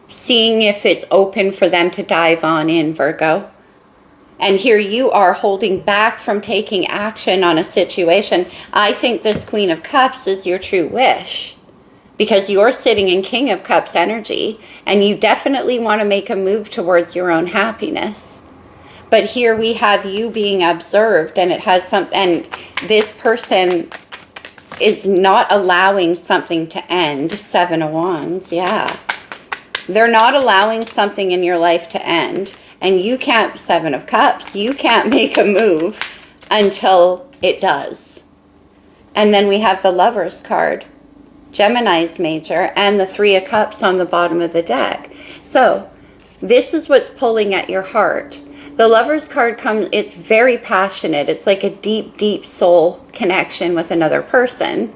seeing if it's open for them to dive on in, Virgo. And here you are holding back from taking action on a situation. I think this Queen of Cups is your true wish, because you're sitting in King of Cups energy, and you definitely want to make a move towards your own happiness. But here we have you being observed, and it has and this person is not allowing something to end. Seven of Wands, yeah. They're not allowing something in your life to end. And you can't, Seven of Cups, you can't make a move until it does. And then we have the Lovers card, Gemini's major, and the Three of Cups on the bottom of the deck. So this is what's pulling at your heart. The Lovers card comes, it's very passionate. It's like a deep, deep soul connection with another person.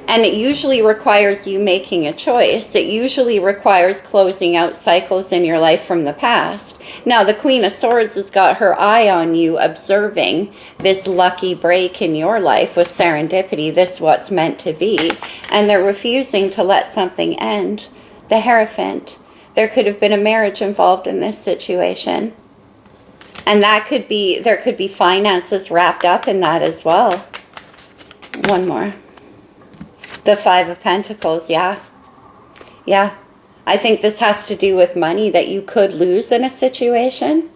And it usually requires you making a choice. It usually requires closing out cycles in your life from the past. Now, the Queen of Swords has got her eye on you, observing this lucky break in your life with serendipity, this what's meant to be. And they're refusing to let something end. The Hierophant. There could have been a marriage involved in this situation. And that could be, there could be finances wrapped up in that as well. One more. The Five of Pentacles, yeah. Yeah. I think this has to do with money that you could lose in a situation.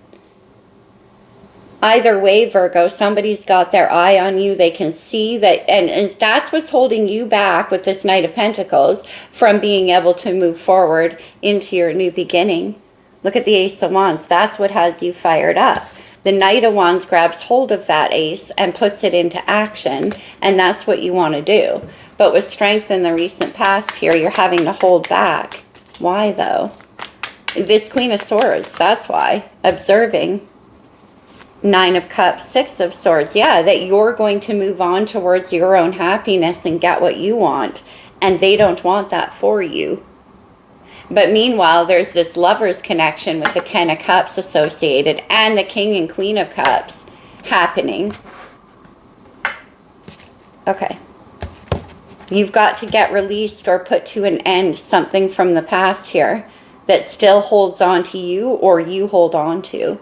Either way, Virgo, somebody's got their eye on you. They can see that, and that's what's holding you back with this Knight of Pentacles from being able to move forward into your new beginning. Look at the Ace of Wands. That's what has you fired up. The Knight of Wands grabs hold of that ace and puts it into action, and that's what you want to do. But with strength in the recent past here, you're having to hold back. Why, though? This Queen of Swords, that's why. Observing. Nine of Cups, Six of Swords. Yeah, that you're going to move on towards your own happiness and get what you want. And they don't want that for you. But meanwhile, there's this Lover's connection with the Ten of Cups associated and the King and Queen of Cups happening. Okay. You've got to get released or put to an end something from the past here that still holds on to you, or you hold on to,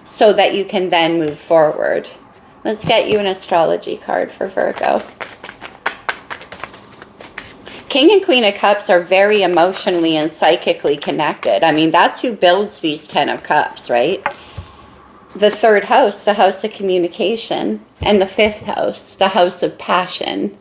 so that you can then move forward. Let's get you an astrology card for Virgo. King and Queen of Cups are very emotionally and psychically connected. I mean, that's who builds these Ten of Cups, right? The third house, the house of communication, and the fifth house, the house of passion.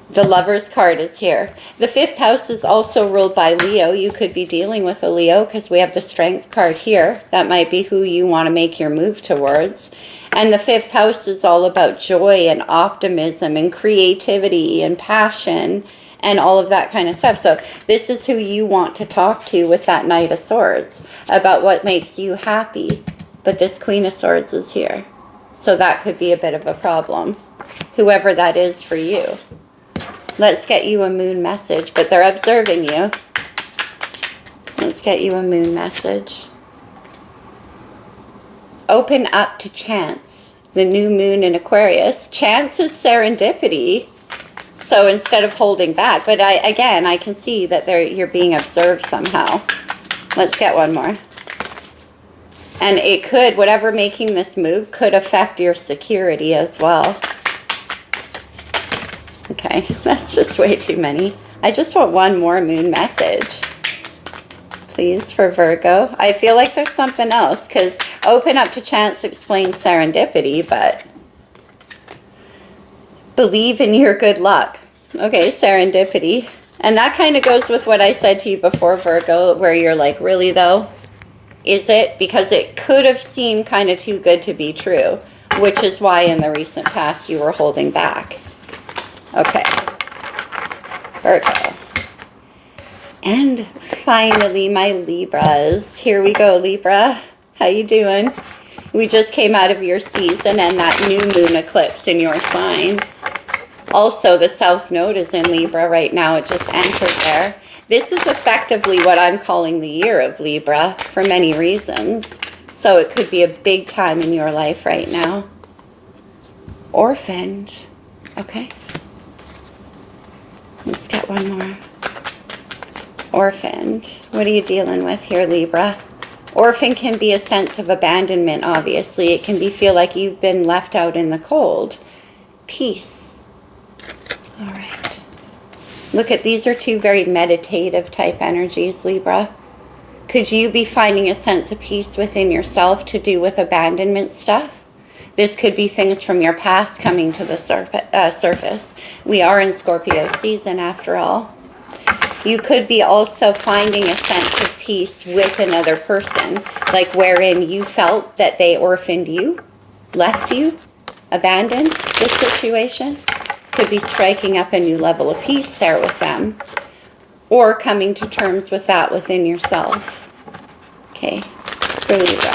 The Lover's card is here. The fifth house is also ruled by Leo. You could be dealing with a Leo because we have the Strength card here. That might be who you want to make your move towards. And the fifth house is all about joy and optimism and creativity and passion and all of that kind of stuff. So this is who you want to talk to with that Knight of Swords, about what makes you happy. But this Queen of Swords is here. So that could be a bit of a problem, whoever that is for you. Let's get you a moon message, but they're observing you. Let's get you a moon message. Open up to chance. The new moon in Aquarius. Chance is serendipity. So instead of holding back, but again, I can see that you're being observed somehow. Let's get one more. And it could, whatever making this move, could affect your security as well. Okay, that's just way too many. I just want one more moon message, please, for Virgo. I feel like there's something else, because open up to chance explains serendipity, but believe in your good luck. Okay, serendipity. And that kind of goes with what I said to you before, Virgo, where you're like, really though? Is it? Because it could have seemed kind of too good to be true, which is why in the recent past you were holding back. Okay, Virgo. And finally, my Libras. Here we go, Libra. How you doing? We just came out of your season and that new moon eclipse in your sign. Also, the South Node is in Libra right now. It just entered there. This is effectively what I'm calling the year of Libra for many reasons. So it could be a big time in your life right now. Orphaned. Okay. Let's get one more. Orphaned. What are you dealing with here, Libra? Orphan can be a sense of abandonment, obviously. It can feel like you've been left out in the cold. Peace. All right. Look at, these are two very meditative type energies, Libra. Could you be finding a sense of peace within yourself to do with abandonment stuff? This could be things from your past coming to the surface. We are in Scorpio season after all. You could be also finding a sense of peace with another person, like wherein you felt that they orphaned you, left you, abandoned the situation. Could be striking up a new level of peace there with them, or coming to terms with that within yourself. Okay, for Libra.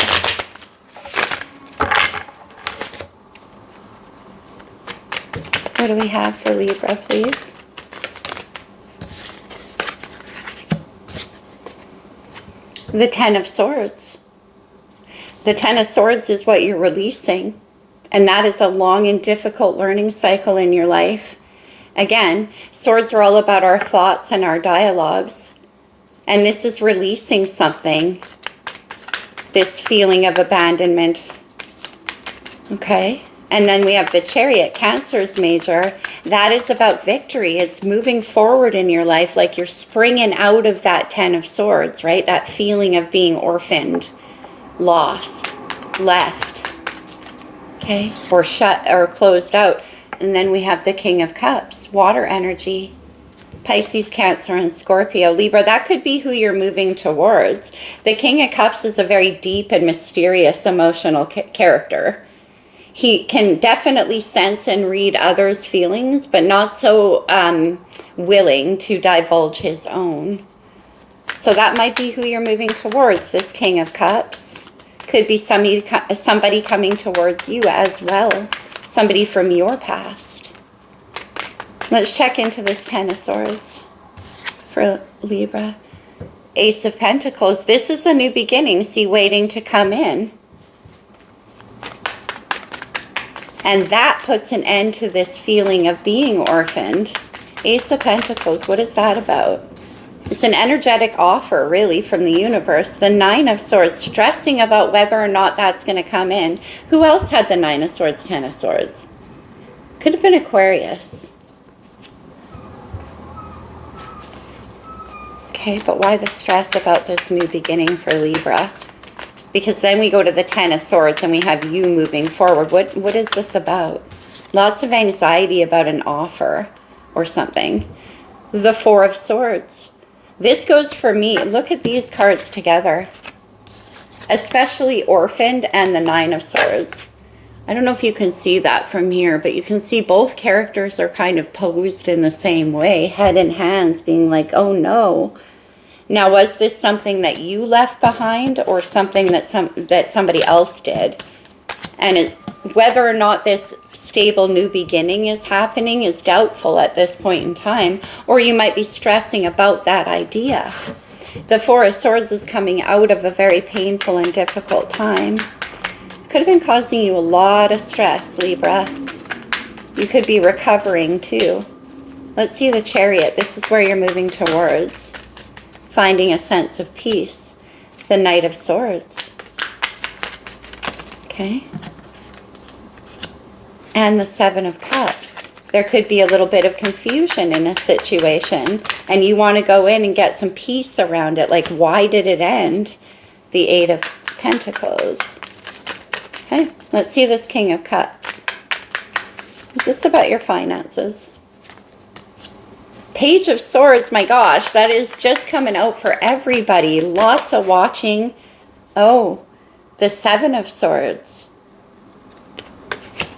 What do we have for Libra, please? The Ten of Swords. The Ten of Swords is what you're releasing. And that is a long and difficult learning cycle in your life. Again, swords are all about our thoughts and our dialogues. And this is releasing something. This feeling of abandonment. Okay? And then we have the Chariot, Cancer's major. That is about victory. It's moving forward in your life, like you're springing out of that Ten of Swords, right? That feeling of being orphaned, lost, left, okay? Or shut or closed out. And then we have the King of Cups, water energy. Pisces, Cancer, and Scorpio. Libra, that could be who you're moving towards. The King of Cups is a very deep and mysterious emotional character. He can definitely sense and read others' feelings, but not so willing to divulge his own. So that might be who you're moving towards, this King of Cups. Could be somebody coming towards you as well. Somebody from your past. Let's check into this Ten of Swords for Libra. Ace of Pentacles. This is a new beginning, see, waiting to come in. And that puts an end to this feeling of being orphaned. Ace of Pentacles, what is that about? It's an energetic offer, really, from the universe. The Nine of Swords, stressing about whether or not that's going to come in. Who else had the Nine of Swords, Ten of Swords? Could have been Aquarius. Okay, but why the stress about this new beginning for Libra? Because then we go to the Ten of Swords and we have you moving forward. What is this about? Lots of anxiety about an offer or something. The Four of Swords. This goes for me. Look at these cards together. Especially Orphaned and the Nine of Swords. I don't know if you can see that from here, but you can see both characters are kind of posed in the same way. Head and hands being like, oh no. Now, was this something that you left behind or something that somebody else did? And whether or not this stable new beginning is happening is doubtful at this point in time, or you might be stressing about that idea. The Four of Swords is coming out of a very painful and difficult time. Could have been causing you a lot of stress, Libra. You could be recovering too. Let's see the Chariot. This is where you're moving towards. Finding a sense of peace. The Knight of Swords. Okay. And the Seven of Cups. There could be a little bit of confusion in a situation. And you want to go in and get some peace around it. Like, why did it end? The Eight of Pentacles. Okay. Let's see this King of Cups. Is this about your finances? Page of Swords, my gosh, that is just coming out for everybody. Lots of watching. Oh, the Seven of Swords.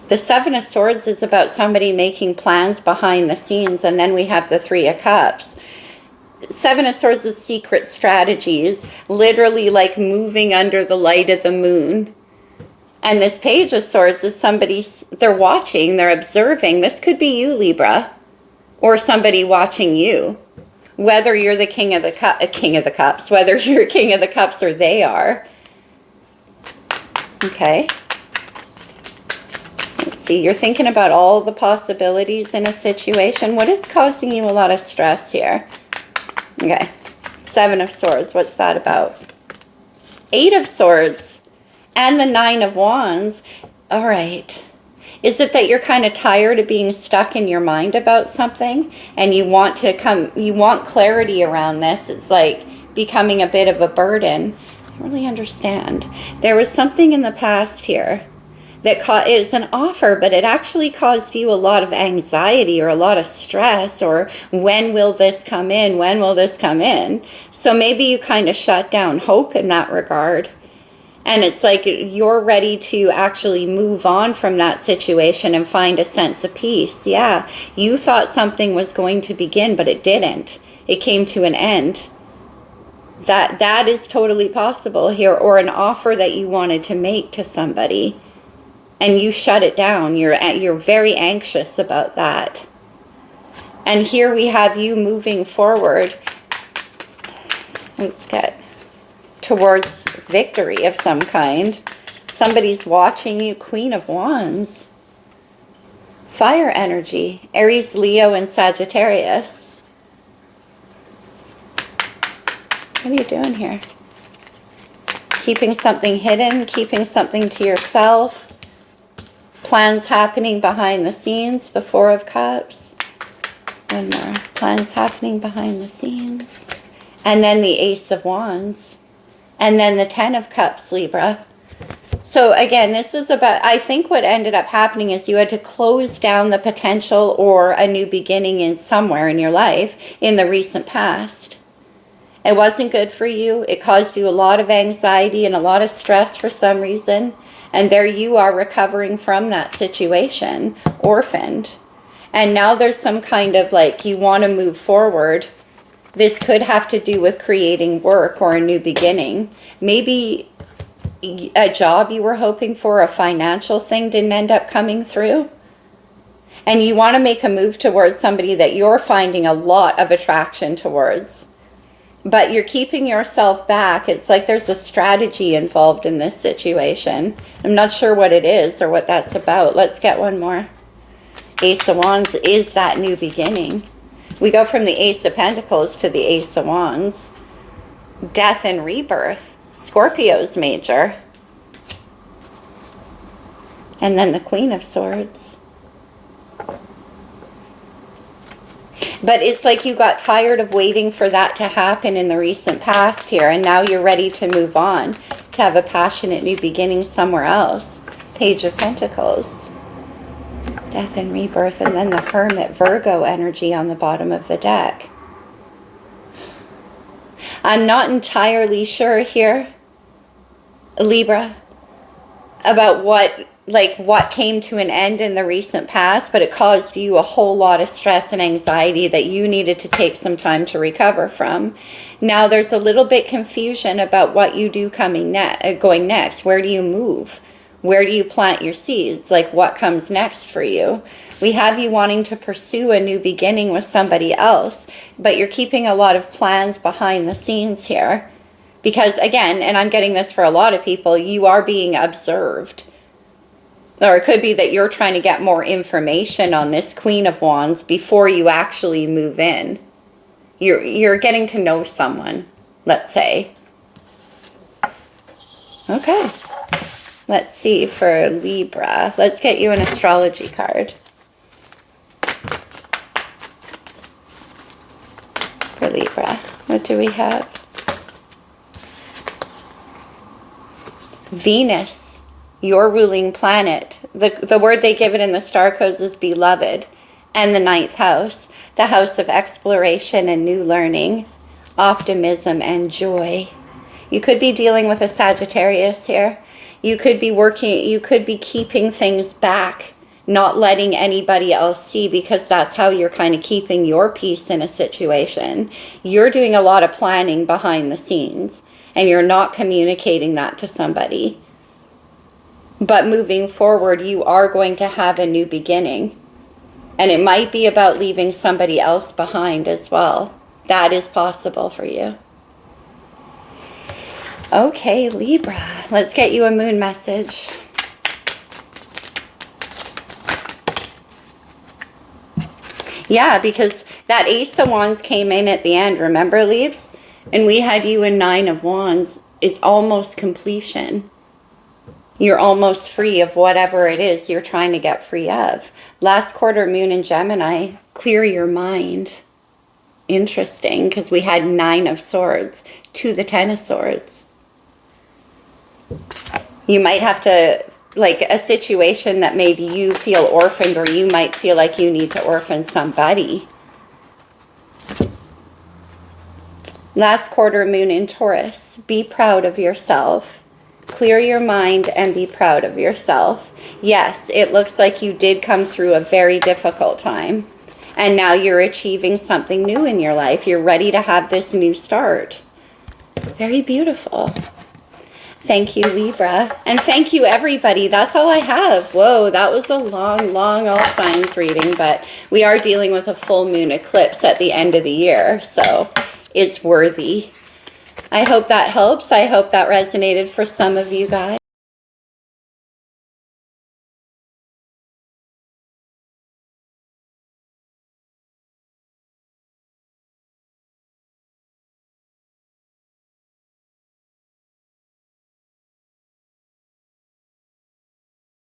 The Seven of Swords is about somebody making plans behind the scenes, and then we have the Three of Cups. Seven of Swords is secret strategies, literally like moving under the light of the moon. And this Page of Swords is somebody, they're watching, they're observing. This could be you, Libra. Or somebody watching you, whether you're the King of the Cups, whether you're King of the Cups or they are. Okay. Let's see, you're thinking about all the possibilities in a situation. What is causing you a lot of stress here? Okay. Seven of Swords, what's that about? Eight of Swords and the Nine of Wands. All right. Is it that you're kind of tired of being stuck in your mind about something and you want clarity around this? It's like becoming a bit of a burden. I don't really understand. There was something in the past here that is an offer, but it actually caused you a lot of anxiety or a lot of stress, or when will this come in? When will this come in? So maybe you kind of shut down hope in that regard. And it's like you're ready to actually move on from that situation and find a sense of peace. Yeah, you thought something was going to begin, but it didn't. It came to an end. That is totally possible here, or an offer that you wanted to make to somebody and you shut it down. You're very anxious about that. And here we have you moving forward. Let's get towards victory of some kind. Somebody's watching you. Queen of Wands. Fire energy. Aries, Leo, and Sagittarius. What are you doing here? Keeping something hidden, keeping something to yourself. Plans happening behind the scenes. The Four of Cups. One more. Plans happening behind the scenes. And then the Ace of Wands. And then the Ten of Cups, Libra. So again, this is about, I think what ended up happening is you had to close down the potential or a new beginning in somewhere in your life in the recent past. It wasn't good for you. It caused you a lot of anxiety and a lot of stress for some reason. And there you are recovering from that situation, orphaned. And now there's some kind of like, you want to move forward. This could have to do with creating work or a new beginning. Maybe a job you were hoping for, a financial thing didn't end up coming through. And you want to make a move towards somebody that you're finding a lot of attraction towards. But you're keeping yourself back. It's like there's a strategy involved in this situation. I'm not sure what it is or what that's about. Let's get one more. Ace of Wands is that new beginning. We go from the Ace of Pentacles to the Ace of Wands. Death and rebirth. Scorpio's major. And then the Queen of Swords. But it's like you got tired of waiting for that to happen in the recent past here. And now you're ready to move on. To have a passionate new beginning somewhere else. Page of Pentacles. Death and rebirth, and then the Hermit, Virgo energy on the bottom of the deck. I'm not entirely sure here, Libra, about what came to an end in the recent past, but it caused you a whole lot of stress and anxiety that you needed to take some time to recover from. Now there's a little bit confusion about what you do going next. Where do you move? Where do you plant your seeds? Like what comes next for you? We have you wanting to pursue a new beginning with somebody else, but you're keeping a lot of plans behind the scenes here. Because again, and I'm getting this for a lot of people, you are being observed. Or it could be that you're trying to get more information on this Queen of Wands before you actually move in. You're getting to know someone, let's say. Okay. Let's see for Libra. Let's get you an astrology card. For Libra. What do we have? Venus, your ruling planet. The word they give it in the star codes is beloved. And the 9th house. The house of exploration and new learning. Optimism and joy. You could be dealing with a Sagittarius here. You could be keeping things back, not letting anybody else see, because that's how you're kind of keeping your peace in a situation. You're doing a lot of planning behind the scenes, and you're not communicating that to somebody. But moving forward, you are going to have a new beginning. And it might be about leaving somebody else behind as well. That is possible for you. Okay, Libra, let's get you a moon message. Yeah, because that Ace of Wands came in at the end, remember, Libs? And we had you in 9 of Wands. it's almost completion. You're almost free of whatever it is you're trying to get free of. Last quarter moon in Gemini, clear your mind. Interesting, because we had 9 of Swords to the 10 of Swords. You might have to, like a situation that maybe you feel orphaned, or you might feel like you need to orphan somebody. Last quarter moon in Taurus, be proud of yourself. Clear your mind and be proud of yourself. Yes, it looks like you did come through a very difficult time. And now you're achieving something new in your life. You're ready to have this new start. Very beautiful. Thank you, Libra. And thank you, everybody. That's all I have. Whoa, that was a long all signs reading. But we are dealing with a full moon eclipse at the end of the year. So it's worthy. I hope that helps. I hope that resonated for some of you guys.